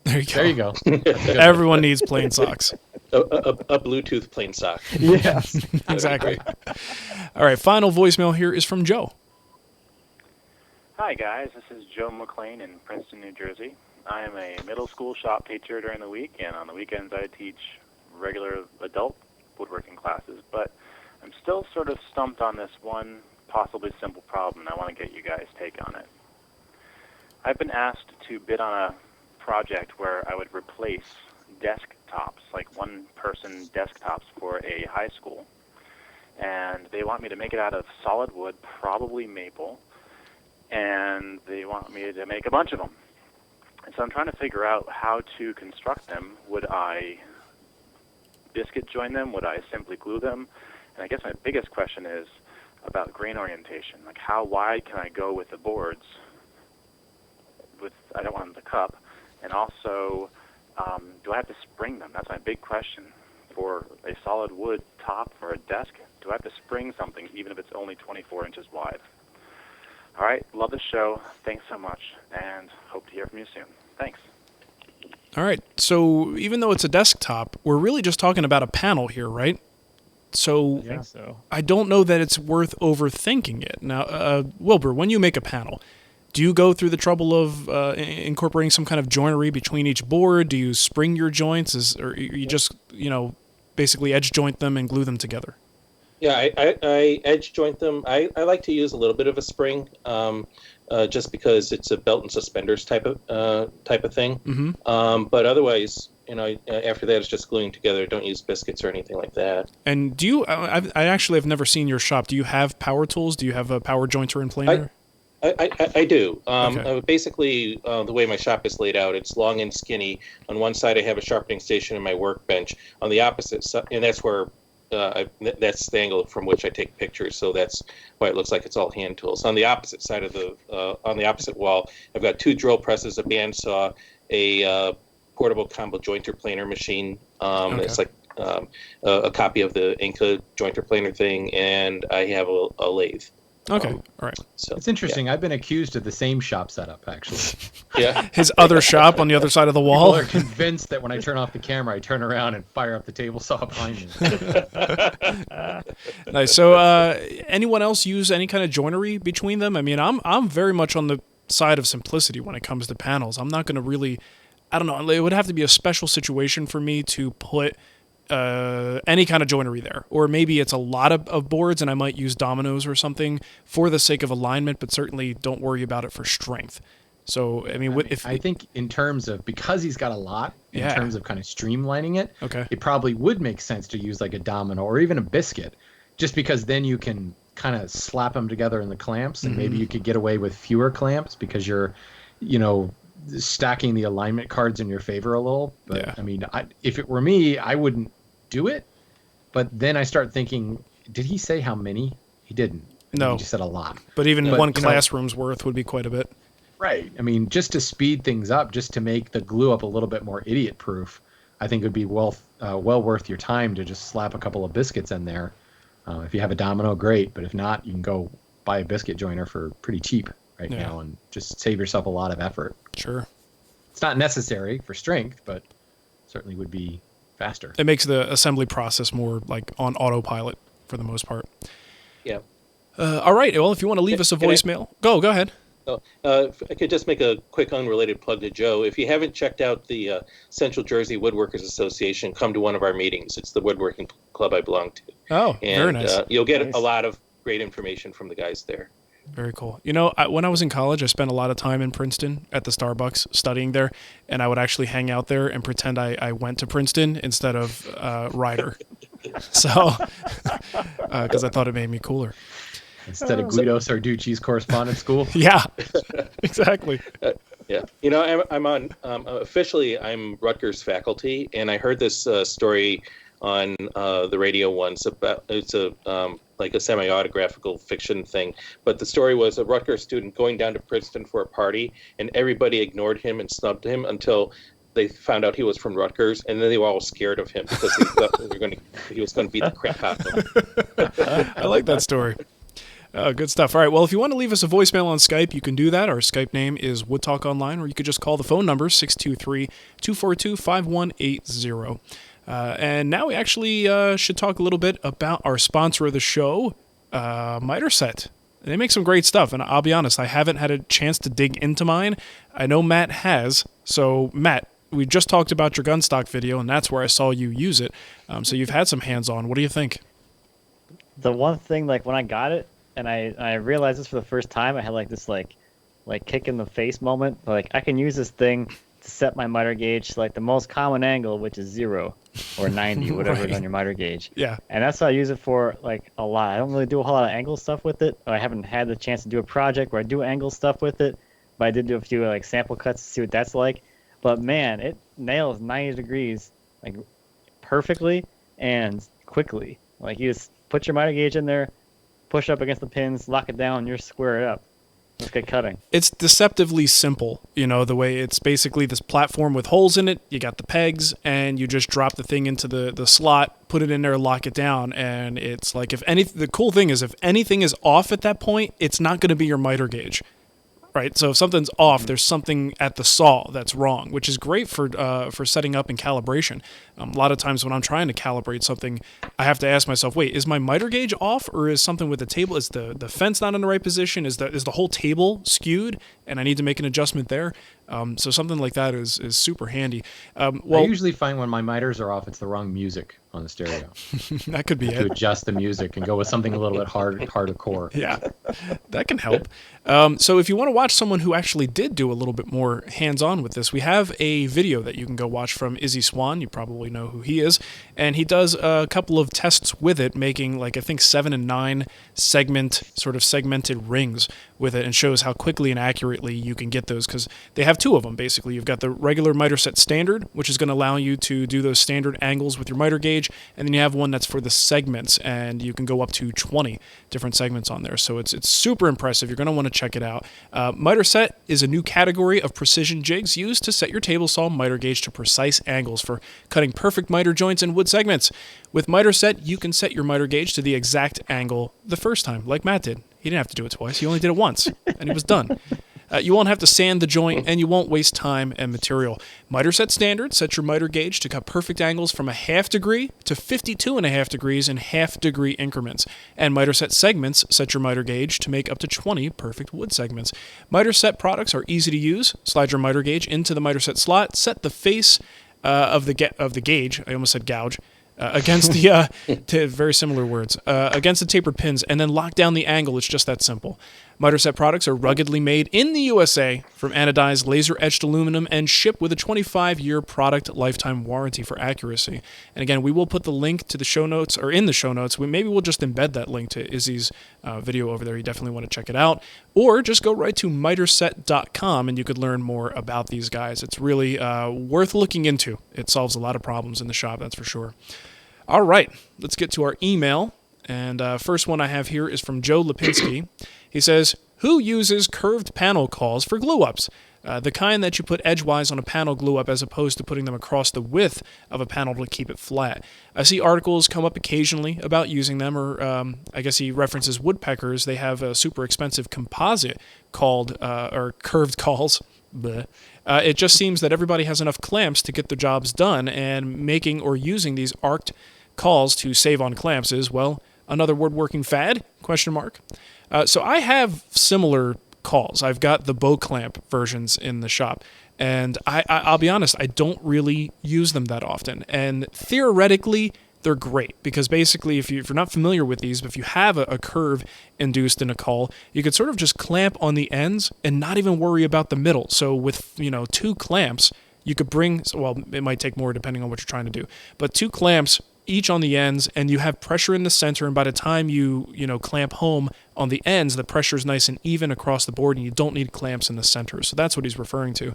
There you go. Everyone needs plane socks. A Bluetooth plane sock. Yes, exactly. All right, final voicemail here is from Joe. Hi, guys. This is Joe McLean in Princeton, New Jersey. I am a middle school shop teacher during the week, and on the weekends I teach regular adult woodworking classes. But I'm still sort of stumped on this one possibly simple problem, and I want to get you guys' take on it. I've been asked to bid on a project where I would replace desktops, like one-person desktops for a high school. And they want me to make it out of solid wood, probably maple, and they want me to make a bunch of them. And so I'm trying to figure out how to construct them. Would I biscuit join them? Would I simply glue them? And I guess my biggest question is about grain orientation. Like, how wide can I go with the boards? I don't want them to cup. And also, do I have to spring them? That's my big question. For a solid wood top for a desk, do I have to spring something, even if it's only 24 inches wide? All right, love the show. Thanks so much, and hope to hear from you soon. Thanks. All right, so even though it's a desktop, we're really just talking about a panel here, right? So, I think so. I don't know that it's worth overthinking it. Now, Wilbur, when you make a panel, do you go through the trouble of incorporating some kind of joinery between each board? Do you spring your joints, or you just basically edge joint them and glue them together? Yeah, I edge joint them. I like to use a little bit of a spring, just because it's a belt and suspenders type of thing. Mm-hmm. But otherwise, after that, it's just gluing together. Don't use biscuits or anything like that. And do you? I actually have never seen your shop. Do you have power tools? Do you have a power jointer and planer? I do. Okay. Basically, the way my shop is laid out, it's long and skinny. On one side, I have a sharpening station and my workbench. On the opposite side, and that's where that's the angle from which I take pictures. So that's why it looks like it's all hand tools. On the opposite side of on the opposite wall, I've got 2 drill presses, a bandsaw, a portable combo jointer planer machine. It's like a copy of the Inca jointer planer thing, and I have a lathe. Okay, all right. So it's interesting. Yeah. I've been accused of the same shop setup, actually. Yeah. His other shop on the other side of the wall. People are convinced that when I turn off the camera, I turn around and fire up the table saw behind me. Nice. So, anyone else use any kind of joinery between them? I mean, I'm very much on the side of simplicity when it comes to panels. I'm not going to really, I don't know. It would have to be a special situation for me to put any kind of joinery there, or maybe it's a lot of boards and I might use dominoes or something for the sake of alignment, but certainly don't worry about it for strength. So I mean, I think in terms of, because he's got a lot, in terms of kind of streamlining it, okay, it probably would make sense to use like a domino or even a biscuit, just because then you can kind of slap them together in the clamps, and maybe you could get away with fewer clamps because you're, stacking the alignment cards in your favor a little. But yeah. I mean, if it were me, I wouldn't do it. But then I start thinking, did he say how many? He didn't. No. He just said a lot. But even one classroom's worth would be quite a bit. Right. I mean, just to speed things up, just to make the glue up a little bit more idiot proof, I think it would be well worth your time to just slap a couple of biscuits in there. If you have a domino, great, but if not, you can go buy a biscuit joiner for pretty cheap now and just save yourself a lot of effort. Sure. It's not necessary for strength, but certainly would be faster. It makes the assembly process more like on autopilot for the most part. Yeah. All right. Well, if you want to leave us a voicemail, go ahead. If I could just make a quick unrelated plug to Joe. If you haven't checked out the Central Jersey Woodworkers Association, come to one of our meetings. It's the woodworking club I belong to. Oh, very nice. You'll get a lot of great information from the guys there. Very cool. When I was in college, I spent a lot of time in Princeton at the Starbucks studying there, and I would actually hang out there and pretend I went to Princeton instead of Rider. So, because I thought it made me cooler. Instead of Guido Sarducci's correspondence school? Yeah, exactly. Yeah. I'm on, officially, I'm Rutgers faculty, and I heard this story on the radio once about, it's like a semi-autographical fiction thing, but the story was a Rutgers student going down to Princeton for a party, and everybody ignored him and snubbed him until they found out he was from Rutgers, and then they were all scared of him because he thought he was going to beat the crap out of them. I like that story. Good stuff. All right. Well, if you want to leave us a voicemail on Skype, you can do that. Our Skype name is Wood Talk Online, or you could just call the phone number 623-242-5180. And now we actually should talk a little bit about our sponsor of the show, Miter Set. They make some great stuff, and I'll be honest, I haven't had a chance to dig into mine. I know Matt has. So, Matt, we just talked about your gun stock video, and that's where I saw you use it. So you've had some hands-on. What do you think? The one thing, like when I got it, and I realized this for the first time, I had like this like kick in the face moment. Like I can use this thing to set my miter gauge to like the most common angle, which is 0 or 90, whatever is on your miter gauge. Yeah. And that's what I use it for like a lot. I don't really do a whole lot of angle stuff with it. I haven't had the chance to do a project where I do angle stuff with it, but I did do a few like sample cuts to see what that's like. But man, it nails 90 degrees like perfectly and quickly. Like you just put your miter gauge in there, push up against the pins, lock it down, you're square it up. Let's get cutting. It's deceptively simple, the way it's basically this platform with holes in it. You got the pegs, and you just drop the thing into the slot, put it in there, lock it down, and it's like the cool thing is if anything is off at that point, it's not going to be your miter gauge. Right, so if something's off, there's something at the saw that's wrong, which is great for setting up and calibration. A lot of times when I'm trying to calibrate something, I have to ask myself, wait, is my miter gauge off, or is something with the table? Is the fence not in the right position? Is the whole table skewed, and I need to make an adjustment there? So something like that is super handy. I usually find when my miters are off, it's the wrong music on the stereo. That could be it. To adjust the music and go with something a little bit harder core. Yeah, that can help. So if you want to watch someone who actually did do a little bit more hands-on with this, we have a video that you can go watch from Izzy Swan. You probably know who he is. And he does a couple of tests with it, making like I think 7 and 9 segmented rings with it, and shows how quickly and accurately you can get those, because they have two of them basically. You've got the regular miter set standard, which is going to allow you to do those standard angles with your miter gauge, and then you have one that's for the segments, and you can go up to 20 different segments on there. So it's super impressive. You're going to want to check it out. Miter set is a new category of precision jigs used to set your table saw miter gauge to precise angles for cutting perfect miter joints and wood segments. With miter set, you can set your miter gauge to the exact angle the first time, like Matt did. He didn't have to do it twice. He only did it once, and he was done. You won't have to sand the joint, and you won't waste time and material. Miter set standard sets your miter gauge to cut perfect angles from 1/2 degree to 52.5 degrees in 1/2 degree increments. And miter set segments set your miter gauge to make up to 20 perfect wood segments. Miter set products are easy to use. Slide your miter gauge into the miter set slot. Set the face of the gauge. I almost said gouge. Against the very similar words, against the tapered pins, and then lock down the angle. It's just that simple. Miter set products are ruggedly made in the USA from anodized laser-etched aluminum and shipped with a 25-year product lifetime warranty for accuracy. And again, we will put the link to the show notes, or in the show notes. Maybe we'll just embed that link to Izzy's video over there. You definitely want to check it out. Or just go right to miterset.com and you could learn more about these guys. It's really worth looking into. It solves a lot of problems in the shop, that's for sure. All right, let's get to our email. And first one I have here is from Joe Lipinski. He says, who uses curved panel cauls for glue-ups? The kind that you put edgewise on a panel glue up as opposed to putting them across the width of a panel to keep it flat. I see articles come up occasionally about using them, or I guess he references woodpeckers. They have a super expensive composite called, or curved cauls. It just seems that everybody has enough clamps to get the jobs done, and making or using these arced cauls to save on clamps is, well, another woodworking fad? ? So I have similar cauls. I've got the bow clamp versions in the shop, and I'll be honest, I don't really use them that often. And theoretically, they're great because basically, if you're not familiar with these, but if you have a curve induced in a caul, you could sort of just clamp on the ends and not even worry about the middle. So with 2 clamps, you could bring, well, it might take more depending on what you're trying to do, but 2 clamps each on the ends, and you have pressure in the center, and by the time you clamp home on the ends, the pressure is nice and even across the board, and you don't need clamps in the center. So that's what he's referring to.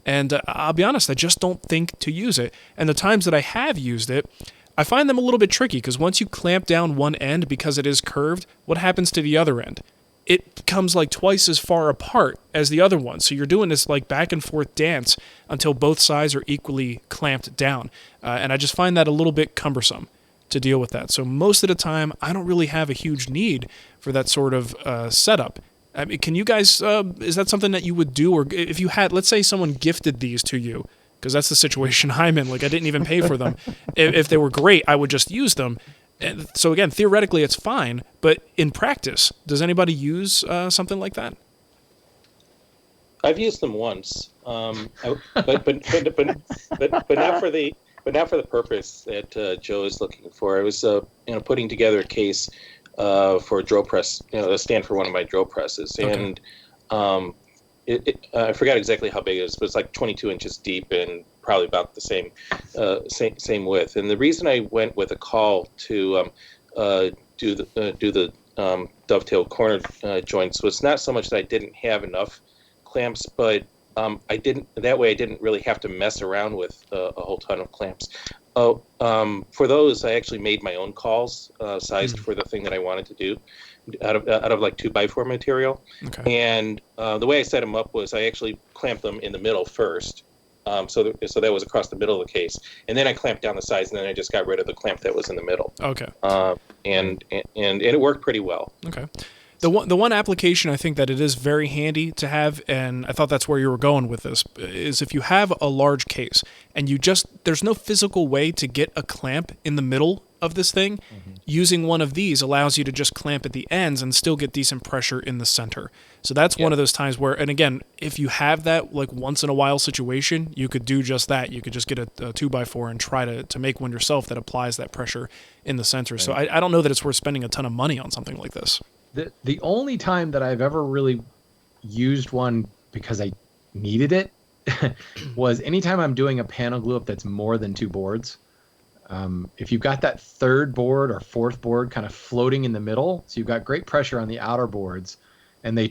And I'll be honest, I just don't think to use it. And the times that I have used it, I find them a little bit tricky, because once you clamp down one end because it is curved, what happens to the other end? It comes like twice as far apart as the other one. So you're doing this like back and forth dance until both sides are equally clamped down. And I just find that a little bit cumbersome to deal with that. So most of the time, I don't really have a huge need for that sort of setup. I mean, can you guys, is that something that you would do? Or if you had, let's say someone gifted these to you, because that's the situation I'm in. Like, I didn't even pay for them. If they were great, I would just use them. And so again, theoretically, it's fine, but in practice, does anybody use something like that? I've used them once, but not for the purpose that Joe is looking for. I was putting together a case for a drill press, a stand for one of my drill presses, Okay. and I forgot exactly how big it is, but it's like 22 inches deep and probably about the same width. And the reason I went with a caul to do the dovetail corner joints was not so much that I didn't have enough clamps, but I didn't really have to mess around with a whole ton of clamps. For those, I actually made my own cauls sized for the thing that I wanted to do out of like 2x4 material. Okay. And the way I set them up was I actually clamped them in the middle first. So that was across the middle of the case, and then I clamped down the sides, and then I just got rid of the clamp that was in the middle. Okay. And it worked pretty well. Okay. The one application I think that it is very handy to have, and I thought that's where you were going with this, is if you have a large case and there's no physical way to get a clamp in the middle of this thing, using one of these allows you to just clamp at the ends and still get decent pressure in the center. So that's one of those times where, and again, if you have that like once in a while situation, you could do just that. You could just get a 2x4 and try to make one yourself that applies that pressure in the center. Right. So I don't know that it's worth spending a ton of money on something like this. The only time that I've ever really used one because I needed it was anytime I'm doing a panel glue up that's more than 2 boards. If you've got that third board or fourth board kind of floating in the middle, so you've got great pressure on the outer boards, and they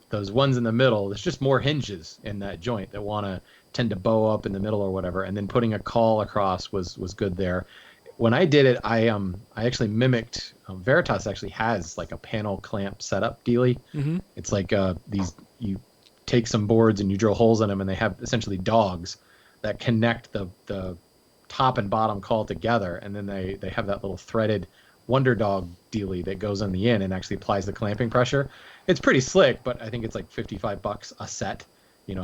those ones in the middle, there's just more hinges in that joint that tend to bow up in the middle or whatever, and then putting a caul across was good there. When I did it, I actually mimicked, Veritas actually has like a panel clamp setup dealie. Mm-hmm. It's like you take some boards and you drill holes in them, and they have essentially dogs that connect the top and bottom caul together, and then they have that little threaded Wonder Dog dealie that goes on the end and actually applies the clamping pressure. It's pretty slick, but I think it's like $55 a set.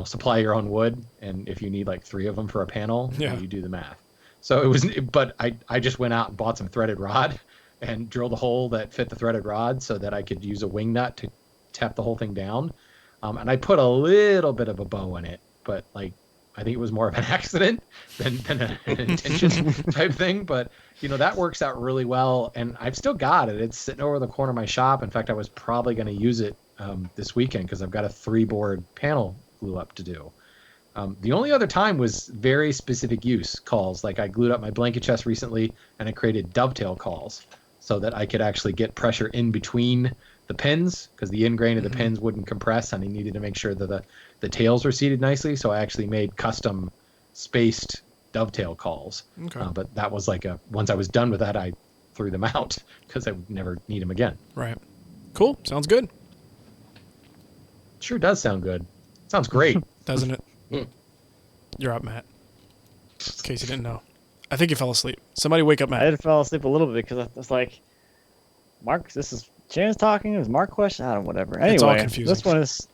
Supply your own wood, and if you need like 3 of them for a panel, you do the math. So it was, but I just went out and bought some threaded rod and drilled a hole that fit the threaded rod so that I could use a wing nut to tap the whole thing down. And I put a little bit of a bow in it, but like, I think it was more of an accident than an intention type thing. But, that works out really well. And I've still got it. It's sitting over the corner of my shop. In fact, I was probably going to use it this weekend because I've got a 3-board panel glue up to do. The only other time was very specific use cauls. Like I glued up my blanket chest recently, and I created dovetail cauls so that I could actually get pressure in between the pins, because the end grain of the pins wouldn't compress, and I needed to make sure that the tails were seated nicely. So I actually made custom spaced dovetail cauls. Okay. But that was like once I was done with that, I threw them out because I would never need them again. Right. Cool. Sounds good. Sure does sound good. Sounds great. doesn't it? Hmm. You're up, Matt. In case you didn't know. I think you fell asleep. Somebody wake up, I Matt. did fall asleep a little bit because I was like, Mark, this is Shannon's talking. It was Mark question. I don't know, whatever. Anyway, It's all confusing. this one is.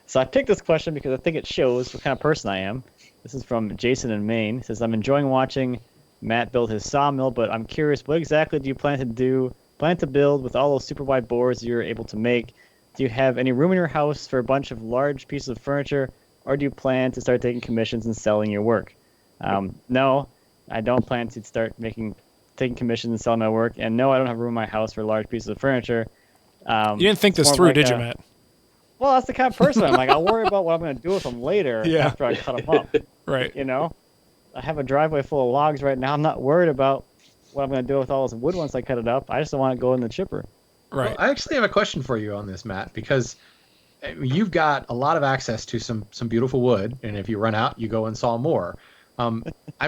So I picked this question because I think it shows what kind of person I am. This is from Jason in Maine. He says, I'm enjoying watching Matt build his sawmill, but I'm curious, what exactly do you plan to build with all those super wide boards you're able to make? Do you have any room in your house for a bunch of large pieces of furniture, or do you plan to start taking commissions and selling your work? No, I don't plan to start taking commissions and selling my work, and no, I don't have room in my house for large pieces of furniture. You didn't think this More through, like did you, Matt? Well, that's the kind of person I'm like. I'll worry about what I'm going to do with them later Yeah. after I cut them up. Right. You know, I have a driveway full of logs right now. I'm not worried about what I'm going to do with all this wood once I cut it up. I just don't want to go in the chipper. Right. Well, I actually have a question for you on this, Matt, because you've got a lot of access to some beautiful wood, and if you run out, you go and saw more. I'm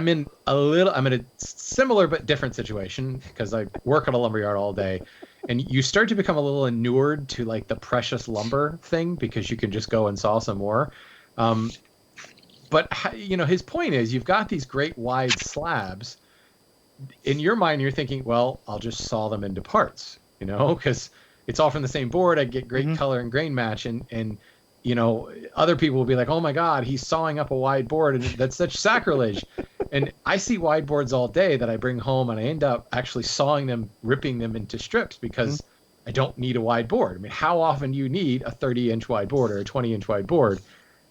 in a similar but different situation because I work at a lumberyard all day, and you start to become a little inured to like the precious lumber thing because you can just go and saw some more. But his point is you've got these great wide slabs. In your mind, you're thinking, well, I'll just saw them into parts, because it's all from the same board. I get great color and grain match, and other people will be like, oh my God, he's sawing up a wide board, and that's such sacrilege. And I see wide boards all day that I bring home, and I end up actually sawing them, ripping them into strips because I don't need a wide board. I mean, how often do you need a 30-inch wide board or a 20-inch wide board?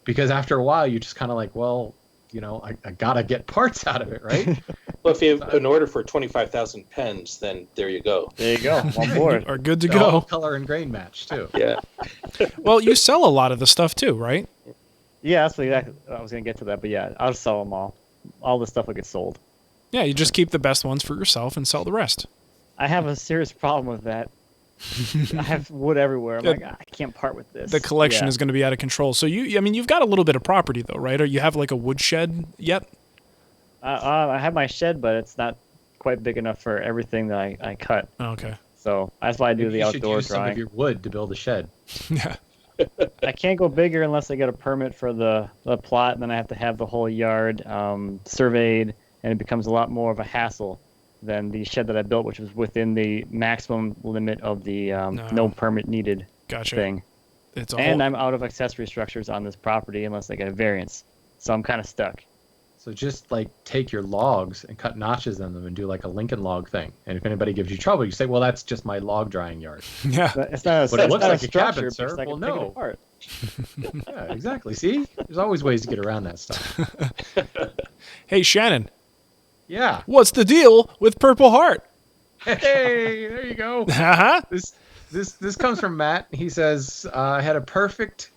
Because after a while, you're just kind of like, well, I gotta get parts out of it, right? Well, if you have an order for 25,000 pens, then there you go. There you go. I'm on board. Are good to They're all go. color and grain match too. Yeah. Well, you sell a lot of the stuff too, right? Yeah, that's what exactly. I was going to get to that, but yeah, I'll sell them all. All the stuff will get sold. Yeah, you just keep the best ones for yourself and sell the rest. I have a serious problem with that. I have wood everywhere. I'm like, I can't part with this. The collection Yeah. is going to be out of control. So you've got a little bit of property though, right? Or you have like a wood shed yet? I have my shed, but it's not quite big enough for everything that I cut. Oh, okay. So that's why I do Maybe the you should outdoor use some of drawing. your wood to build a shed. Yeah. I can't go bigger unless I get a permit for the plot, and then I have to have the whole yard surveyed, and it becomes a lot more of a hassle than the shed that I built, which was within the maximum limit of the no permit needed Gotcha. thing. It's all. And I'm out of accessory structures on this property unless I get a variance. So I'm kind of stuck. So just like take your logs and cut notches in them and do like a Lincoln log thing. And if anybody gives you trouble, you say, well, that's just my log drying yard. Yeah. But it's not a, But it it's looks not like a a cabin, structure, sir. because I Well, can take it no. apart. Yeah, exactly. See, there's always ways to get around that stuff. Hey, Shannon, Yeah. what's the deal with Purpleheart? Hey, there you go. Uh-huh. This comes from Matt. He says, I had a perfect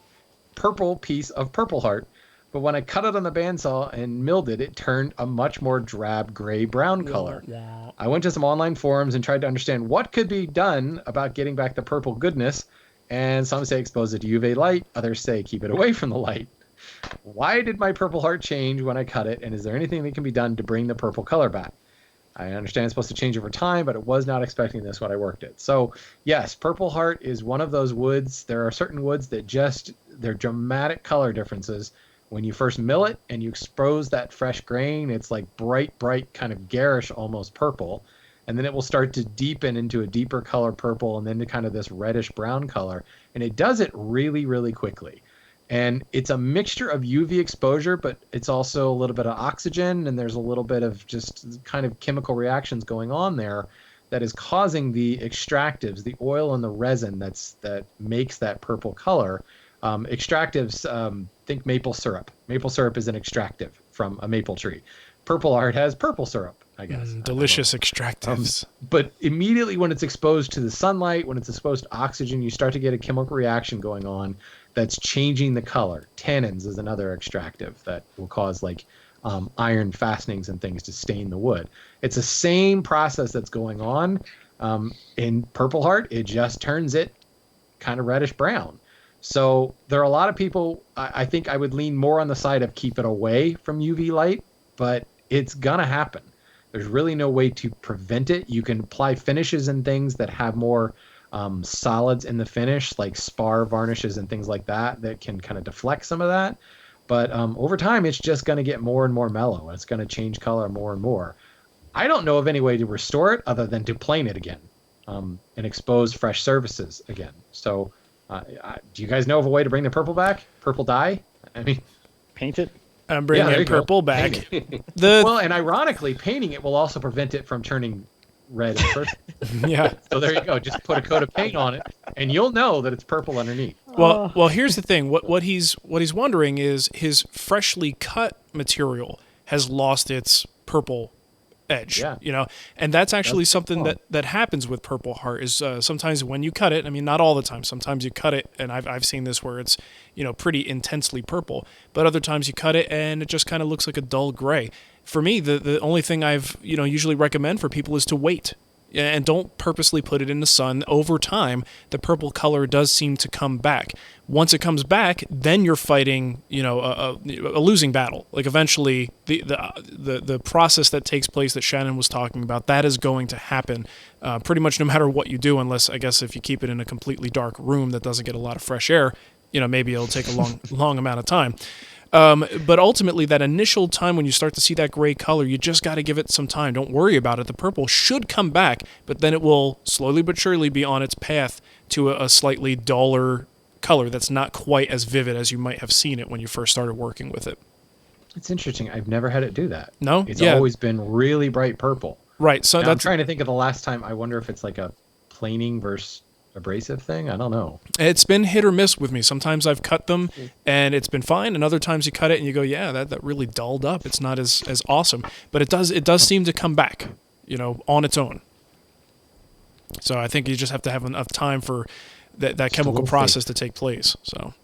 purple piece of Purpleheart, but when I cut it on the bandsaw and milled it, it turned a much more drab gray-brown color. I went to some online forums and tried to understand what could be done about getting back the purple goodness, and some say expose it to UV light, others say keep it away from the light. Why did my Purpleheart change when I cut it, and is there anything that can be done to bring the purple color back? I understand it's supposed to change over time, but it was not expecting this when I worked it. So, yes, Purpleheart is one of those woods. There are certain woods that they're dramatic color differences. When you first mill it and you expose that fresh grain, it's like bright, kind of garish, almost purple. And then it will start to deepen into a deeper color purple and then to kind of this reddish brown color. And it does it really, really quickly. And it's a mixture of UV exposure, but it's also a little bit of oxygen, and there's a little bit of just kind of chemical reactions going on there that is causing the extractives, the oil and the resin that makes that purple color. Extractives, think maple syrup. Maple syrup is an extractive from a maple tree. Purpleheart has purple syrup, I guess. Delicious extractives. But immediately when it's exposed to the sunlight, when it's exposed to oxygen, you start to get a chemical reaction going on that's changing the color. Tannins is another extractive that will cause like iron fastenings and things to stain the wood. It's the same process that's going on. In Purpleheart, it just turns it kind of reddish brown. So there are a lot of people, I think I would lean more on the side of keep it away from UV light, but it's going to happen. There's really no way to prevent it. You can apply finishes and things that have more solids in the finish, like spar varnishes and things like that can kind of deflect some of that. But over time, it's just going to get more and more mellow. It's going to change color more and more. I don't know of any way to restore it other than to plane it again and expose fresh surfaces again. So do you guys know of a way to bring the purple back? Purple dye? I mean, Paint it. I'm bringing there you go. purple back. Paint it. Well, and ironically, painting it will also prevent it from turning red and purple. Yeah. So there you go. Just put a coat of paint on it, and you'll know that it's purple underneath. Well, here's the thing. What he's wondering is his freshly cut material has lost its purple edge. Yeah. You know, and that's actually something that happens with Purpleheart is sometimes when you cut it. I mean, not all the time. Sometimes you cut it, and I've seen this where it's pretty intensely purple, but other times you cut it and it just kind of looks like a dull gray. For me, the only thing I've usually recommend for people is to wait. And don't purposely put it in the sun. Over time, the purple color does seem to come back. Once it comes back, then you're fighting, a losing battle. Like eventually, the process that takes place that Shannon was talking about, that is going to happen pretty much no matter what you do, unless I guess if you keep it in a completely dark room that doesn't get a lot of fresh air, maybe it'll take a long amount of time. But ultimately, that initial time when you start to see that gray color, you just got to give it some time. Don't worry about it. The purple should come back, but then it will slowly but surely be on its path to a slightly duller color that's not quite as vivid as you might have seen it when you first started working with it. It's interesting. I've never had it do that. No? It's always been really bright purple. Right. So I'm trying to think of the last time. I wonder if it's like a planing versus abrasive thing. I don't know. It's been hit or miss with me. Sometimes I've cut them and it's been fine, and other times you cut it and you go, yeah, that really dulled up. It's not as awesome, but it does seem to come back, on its own. So I think you just have to have enough time for that chemical process to take place. So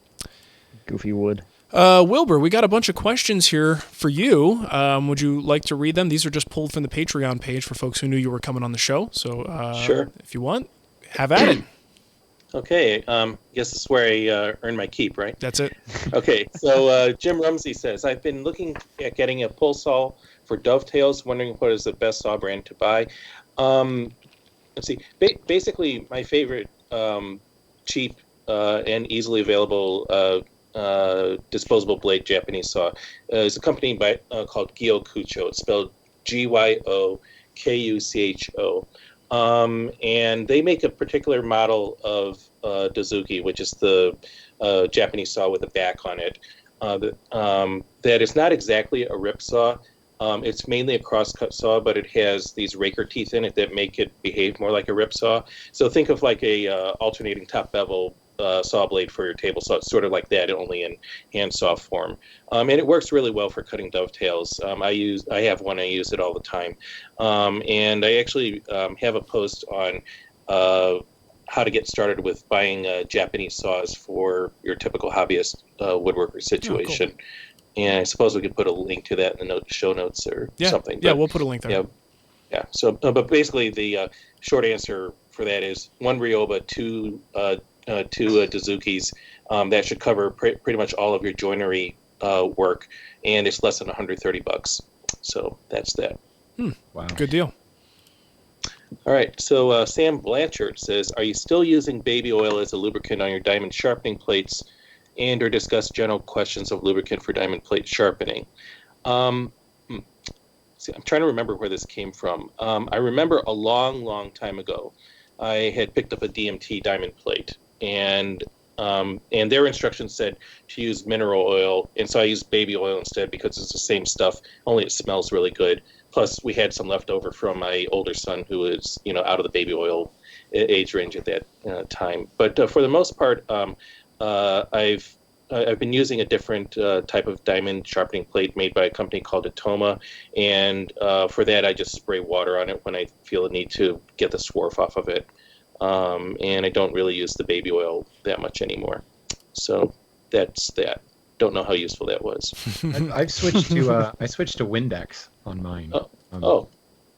Goofy wood. Wilbur, we got a bunch of questions here for you. Would you like to read them? These are just pulled from the Patreon page for folks who knew you were coming on the show. So Sure. If you want, have at it. Okay, guess this is where I earn my keep, right? That's it. Okay, so Jim Rumsey says, I've been looking at getting a pull saw for dovetails, wondering what is the best saw brand to buy. Let's see. Basically, my favorite cheap and easily available disposable blade Japanese saw is a company called Gyokucho. It's spelled Gyokucho. And they make a particular model of Dozuki, which is the Japanese saw with a back on it. That is not exactly a rip saw. It's mainly a crosscut saw, but it has these raker teeth in it that make it behave more like a rip saw. So think of like a alternating top bevel saw blade for your table saw. It's sort of like that, only in hand saw form. And it works really well for cutting dovetails. I have one. I use it all the time. And I actually have a post on how to get started with buying Japanese saws for your typical hobbyist woodworker situation. Oh, cool. And I suppose we could put a link to that in the show notes or something. Yeah, we'll put a link there. Yeah. So, but basically, the short answer for that is one Ryoba, two Dozukis. That should cover pretty much all of your joinery work, and it's less than $130. So that's that. Wow, good deal. All right. So Sam Blanchard says, "Are you still using baby oil as a lubricant on your diamond sharpening plates, and/or discuss general questions of lubricant for diamond plate sharpening?" See, I'm trying to remember where this came from. I remember a long time ago, I had picked up a DMT diamond plate, and their instructions said to use mineral oil, and so I used baby oil instead because it's the same stuff, only it smells really good. Plus, we had some left over from my older son who was, out of the baby oil age range at that time. But for the most part, I've been using a different type of diamond sharpening plate made by a company called Atoma, and for that I just spray water on it when I feel a need to get the swarf off of it. And I don't really use the baby oil that much anymore. So that's that. Don't know how useful that was. I've switched to Windex on mine.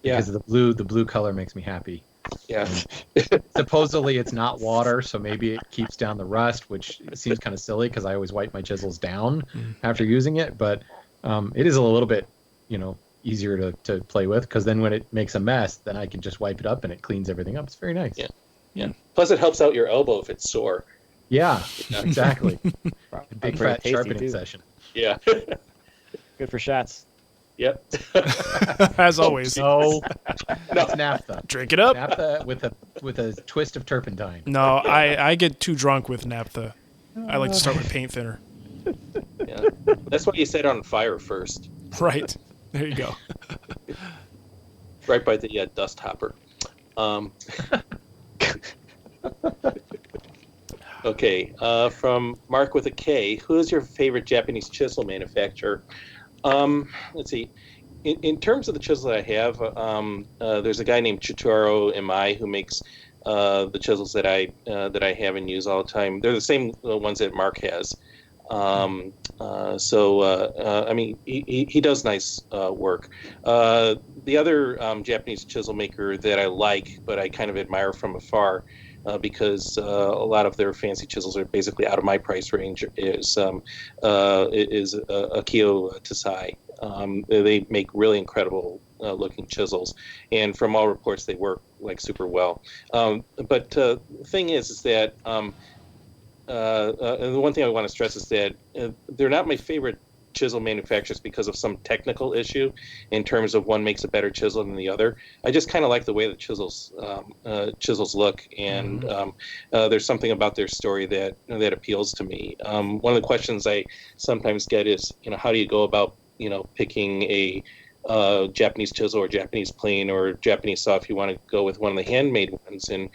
Yeah. Because the blue color makes me happy. Yeah. Supposedly it's not water, so maybe it keeps down the rust, which seems kind of silly because I always wipe my chisels down after using it. But it is a little bit, easier to play with, because then when it makes a mess, then I can just wipe it up and it cleans everything up. It's very nice. Yeah. Yeah. Plus, it helps out your elbow if it's sore. Yeah, exactly. Big Pretty fat tasty, sharpening too. session. Yeah. Good for shots. Yep. As always. No, that's naphtha. Drink it up. Naphtha with a twist of turpentine. No, I get too drunk with naphtha. I like to start with paint thinner. Yeah. That's why you set it on fire first. Right. There you go. Right by the dust hopper. Okay, from Mark with a K, who is your favorite Japanese chisel manufacturer? Let's see. In terms of the chisels I have, there's a guy named Chitaro Imai who makes the chisels that I have and use all the time. They're the same ones that Mark has. I mean, he does nice work. The other Japanese chisel maker that I like, but I kind of admire from afar, because a lot of their fancy chisels are basically out of my price range, is Akio Tasai. They make really incredible looking chisels, and from all reports, they work like super well. But the thing is that the one thing I want to stress is that they're not my favorite chisel manufacturers because of some technical issue in terms of one makes a better chisel than the other. I just kind of like the way the chisels look, and there's something about their story that appeals to me. One of the questions I sometimes get is, how do you go about picking a Japanese chisel or Japanese plane or Japanese saw if you want to go with one of the handmade ones? And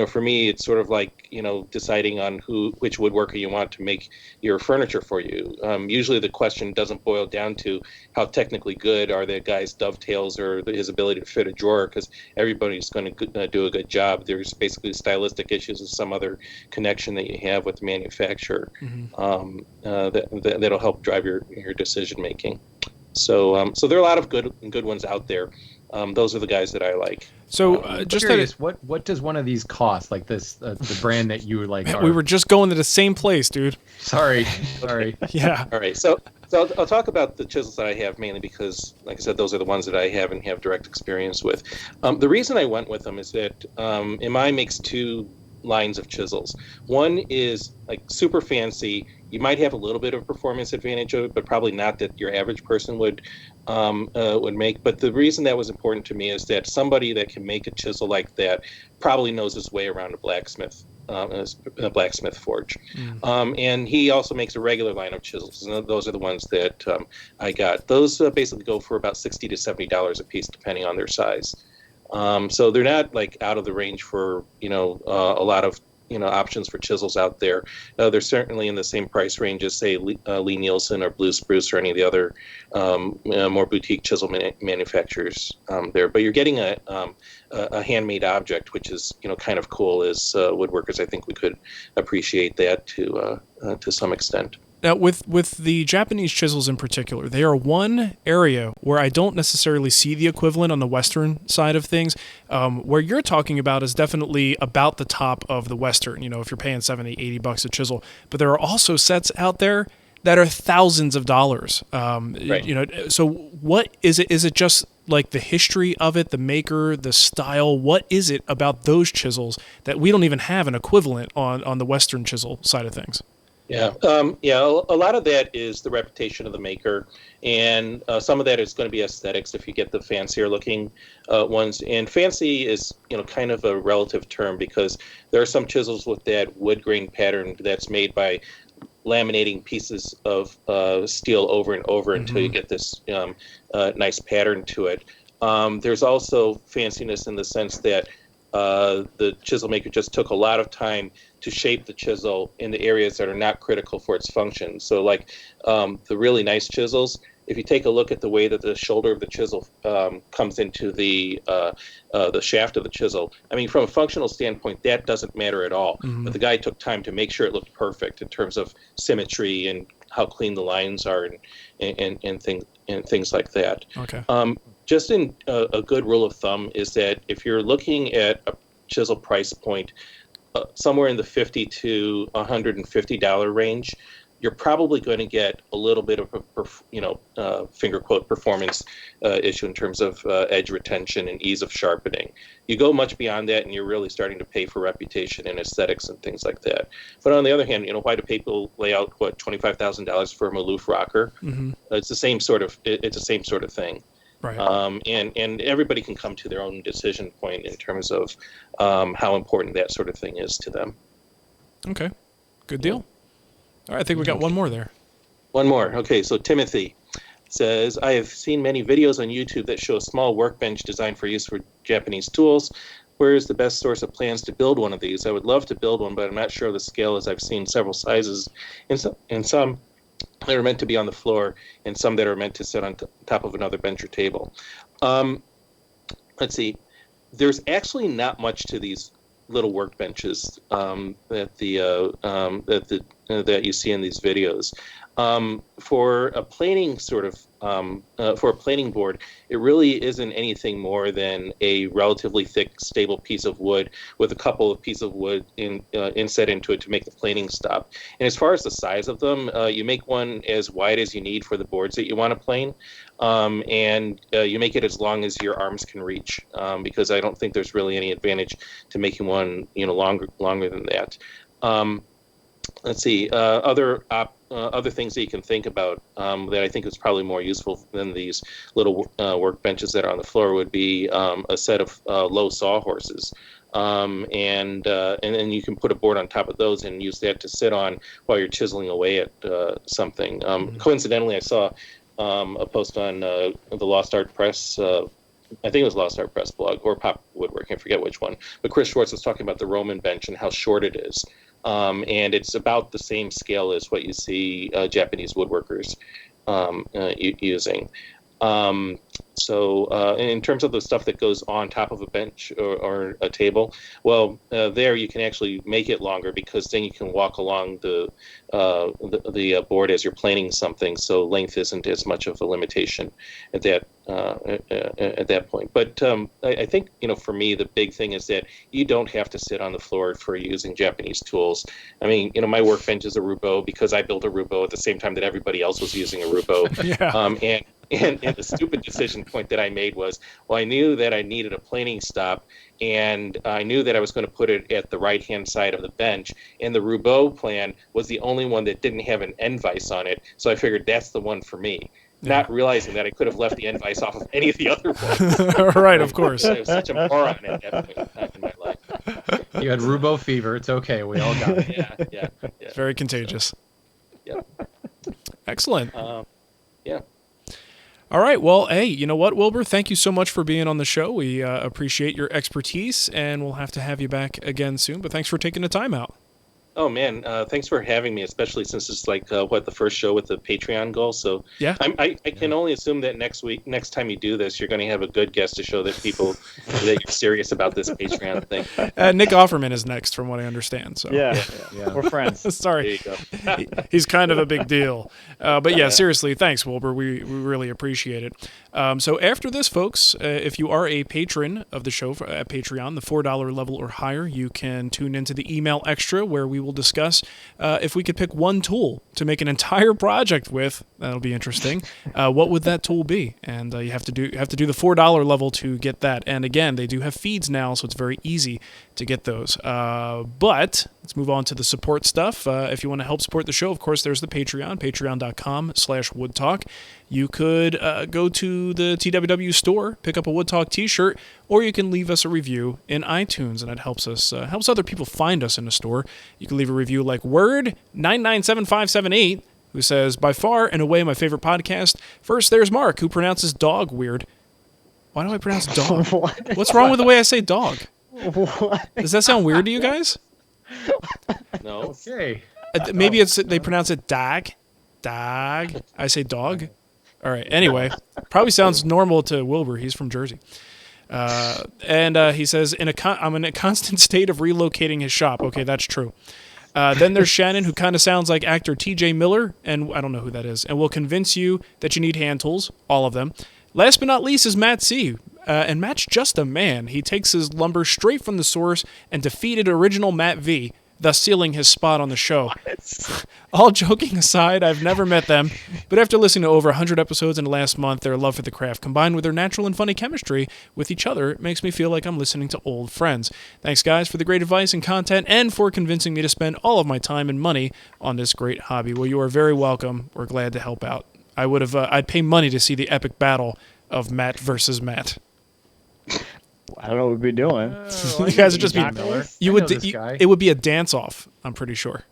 for me, it's sort of like deciding on which woodworker you want to make your furniture for you. Usually the question doesn't boil down to how technically good are the guy's dovetails or his ability to fit a drawer, because everybody's going to do a good job. There's basically stylistic issues and some other connection that you have with the manufacturer that'll help drive your decision making. So there are a lot of good ones out there. Those are the guys that I like. So just curious, what does one of these cost? Like this, the brand that you like? Man, we were just going to the same place, dude. Sorry. Yeah. All right. So I'll talk about the chisels that I have mainly because, like I said, those are the ones that I have and have direct experience with. The reason I went with them is that Imai makes two lines of chisels. One is like super fancy. You might have a little bit of performance advantage of it, but probably not that your average person would make. But the reason that was important to me is that somebody that can make a chisel like that probably knows his way around a blacksmith forge. And he also makes a regular line of chisels, and those are the ones that I got. Those basically go for about $60 to $70 a piece, depending on their size. So they're not like out of the range for a lot of options for chisels out there. They're certainly in the same price range as, say, Lee Nielsen or Blue Spruce or any of the other more boutique chisel manufacturers there. But you're getting a handmade object, which is kind of cool. As woodworkers, I think we could appreciate that to some extent. Now, with the Japanese chisels in particular, they are one area where I don't necessarily see the equivalent on the Western side of things. Where you're talking about is definitely about the top of the Western, if you're paying $70, $80 a chisel. But there are also sets out there that are thousands of dollars. Right. So what is it? Is it just like the history of it, the maker, the style? What is it about those chisels that we don't even have an equivalent on the Western chisel side of things? Yeah, a lot of that is the reputation of the maker, and some of that is going to be aesthetics if you get the fancier looking ones. And fancy is, kind of a relative term, because there are some chisels with that wood grain pattern that's made by laminating pieces of steel over and over until you get this nice pattern to it. There's also fanciness in the sense that the chisel maker just took a lot of time to shape the chisel in the areas that are not critical for its function. So like the really nice chisels, if you take a look at the way that the shoulder of the chisel comes into the shaft of the chisel, I mean, from a functional standpoint, that doesn't matter at all. But the guy took time to make sure it looked perfect in terms of symmetry and how clean the lines are and things like that. Okay. Just in a good rule of thumb is that if you're looking at a chisel price point somewhere in the $50 to $150 range, you're probably going to get a little bit of a finger quote performance issue in terms of edge retention and ease of sharpening. You go much beyond that, and you're really starting to pay for reputation and aesthetics and things like that. But on the other hand, why do people lay out $25,000 for a Maloof rocker? Mm-hmm. It's the same sort of thing. Right. And everybody can come to their own decision point in terms of how important that sort of thing is to them. Okay, good deal. All right, I think we got one more there. One more. Okay, so Timothy says, I have seen many videos on YouTube that show a small workbench designed for use for Japanese tools. Where is the best source of plans to build one of these? I would love to build one, but I'm not sure of the scale, as I've seen several sizes, and some that are meant to be on the floor, and some that are meant to sit on top of another bench or table. Let's see. There's actually not much to these little workbenches that you see in these videos. For a planing for a planing board, it really isn't anything more than a relatively thick, stable piece of wood with a couple of pieces of wood inset into it to make the planing stop. And as far as the size of them, you make one as wide as you need for the boards that you want to plane, and you make it as long as your arms can reach, because I don't think there's really any advantage to making one longer than that. Let's see, other things that you can think about that I think is probably more useful than these little workbenches that are on the floor would be a set of low sawhorses. And then you can put a board on top of those and use that to sit on while you're chiseling away at something. Coincidentally, I saw a post on the Lost Art Press, I think it was Lost Art Press blog, or Pop Woodworking, I forget which one. But Chris Schwartz was talking about the Roman bench and how short it is. And it's about the same scale as what you see Japanese woodworkers using. So in terms of the stuff that goes on top of a bench or a table, well, there you can actually make it longer, because then you can walk along the board as you're planing something, so length isn't as much of a limitation at that point. But I think, for me, the big thing is that you don't have to sit on the floor for using Japanese tools. I mean, my workbench is a Roubo because I built a Roubo at the same time that everybody else was using a Roubo. Yeah. And the stupid decision point that I made was, well, I knew that I needed a planing stop, and I knew that I was going to put it at the right-hand side of the bench, and the Roubo plan was the only one that didn't have an end vise on it, so I figured that's the one for me, not realizing that I could have left the end vise off of any of the other ones. Right, of course. I was such a moron at that point in time in my life. You had Roubo fever. It's okay. We all got it. Yeah. It's very contagious. So, yeah. Excellent. Yeah. All right. Well, hey, you know what, Wilbur? Thank you so much for being on the show. We appreciate your expertise, and we'll have to have you back again soon. But thanks for taking the time out. Oh, man. Thanks for having me, especially since it's like, the first show with the Patreon goal. So yeah, I can only assume that next time you do this, you're going to have a good guest to show that people that you're serious about this Patreon thing. Nick Offerman is next, from what I understand. So Yeah. We're friends. Sorry. There you go. He's kind of a big deal. But yeah, seriously, thanks, Wilbur. We really appreciate it. So after this, folks, if you are a patron of the show at Patreon, the $4 level or higher, you can tune into the email extra, where we will discuss if we could pick one tool to make an entire project with. That'll be interesting. What would that tool be? And you have to do the $4 level to get that. And again, they do have feeds now, so it's very easy to get those. But let's move on to the support stuff. If you want to help support the show, of course, there's the Patreon, patreon.com/woodtalk. You could go to the TWW store, pick up a Wood Talk t-shirt, or you can leave us a review in iTunes, and it helps us, helps other people find us in the store. You can leave a review like Word997578, who says, by far and away my favorite podcast. First, there's Mark, who pronounces dog weird. Why do I pronounce dog? What's wrong with the way I say dog? What? Does that sound weird to you guys? No. Okay. Maybe they pronounce it dag. Dag. I say dog. All right. Anyway, probably sounds normal to Wilbur. He's from Jersey. And he says, I'm in a constant state of relocating his shop. Okay, that's true. Then there's Shannon, who kind of sounds like actor T.J. Miller, and I don't know who that is, and will convince you that you need hand tools, all of them. Last but not least is Matt C. And Matt's just a man. He takes his lumber straight from the source and defeated original Matt V. thus sealing his spot on the show. All joking aside, I've never met them, but after listening to over 100 episodes in the last month, their love for the craft, combined with their natural and funny chemistry with each other, makes me feel like I'm listening to old friends. Thanks, guys, for the great advice and content, and for convincing me to spend all of my time and money on this great hobby. Well, you are very welcome. We're glad to help out. I'd pay money to see the epic battle of Matt versus Matt. I don't know what we'd be doing. You guys would just be. It would be a dance-off. I'm pretty sure.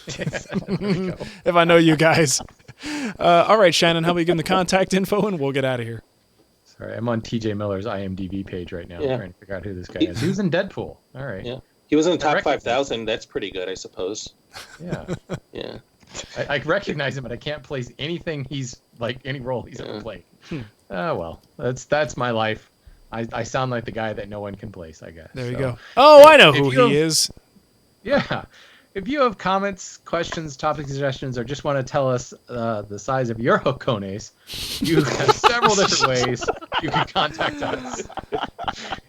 If I know you guys. All right, Shannon, how about you give them the contact info and we'll get out of here. Sorry, I'm on TJ Miller's IMDb page right now trying to figure out who this guy is. He was in Deadpool. All right. Yeah. He was in the top 5,000. That's pretty good, I suppose. Yeah. Yeah. I recognize him, but I can't place anything any role he's ever played. Oh, well, that's my life. I sound like the guy that no one can place, I guess. There you go. Oh, I know who he is. Yeah. If you have comments, questions, topic suggestions, or just want to tell us the size of your Hokones, you have several different ways you can contact us.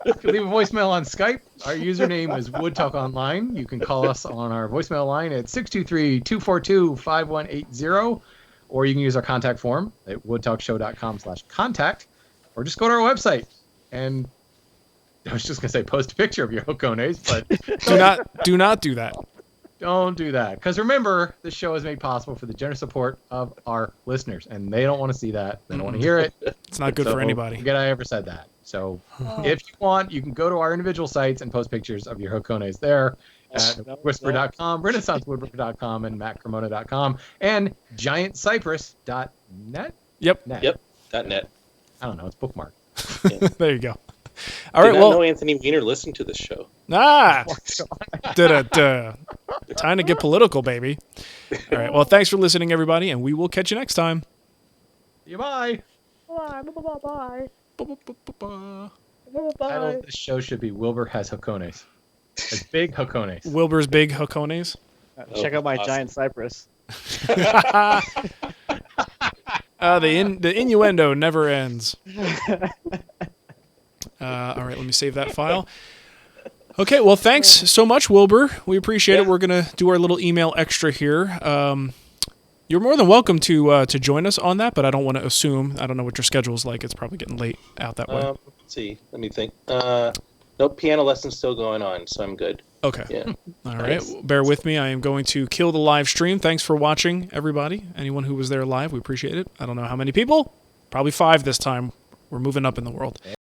You can leave a voicemail on Skype. Our username is WoodTalkOnline. You can call us on our voicemail line at 623-242-5180, or you can use our contact form at woodtalkshow.com/contact, or just go to our website. And I was just going to say post a picture of your Hokones, but do not do that. Don't do that. Because remember, this show is made possible for the generous support of our listeners, and they don't want to see that. They don't want to hear it. It's not good for anybody. Forget I ever said that. So if you want, you can go to our individual sites and post pictures of your Hokones there at whisper.com, renaissancewoodworker.com, and mattcremona.com, and giantcypress.net. Yep. .net. I don't know. It's bookmark. Yeah. There you go. All right. Well, know Anthony Weiner listened to this show. Time to get political, baby. All right. Well, thanks for listening, everybody, and we will catch you next time. See you. Bye. Bye. Title of this show should be Wilbur Has Hokones. It's big Hokones. Wilbur's Big Hokones. Check out my giant cypress. The innuendo never ends. All right, let me save that file. Okay, well, thanks so much, Wilbur. We appreciate it. We're going to do our little email extra here. You're more than welcome to join us on that, but I don't want to assume. I don't know what your schedule is like. It's probably getting late out that way. Let's see. Let me think. Nope, piano lesson's still going on, so I'm good. Okay. Yeah. All right. Bear with me. I am going to kill the live stream. Thanks for watching, everybody. Anyone who was there live, we appreciate it. I don't know how many people. Probably 5 this time. We're moving up in the world.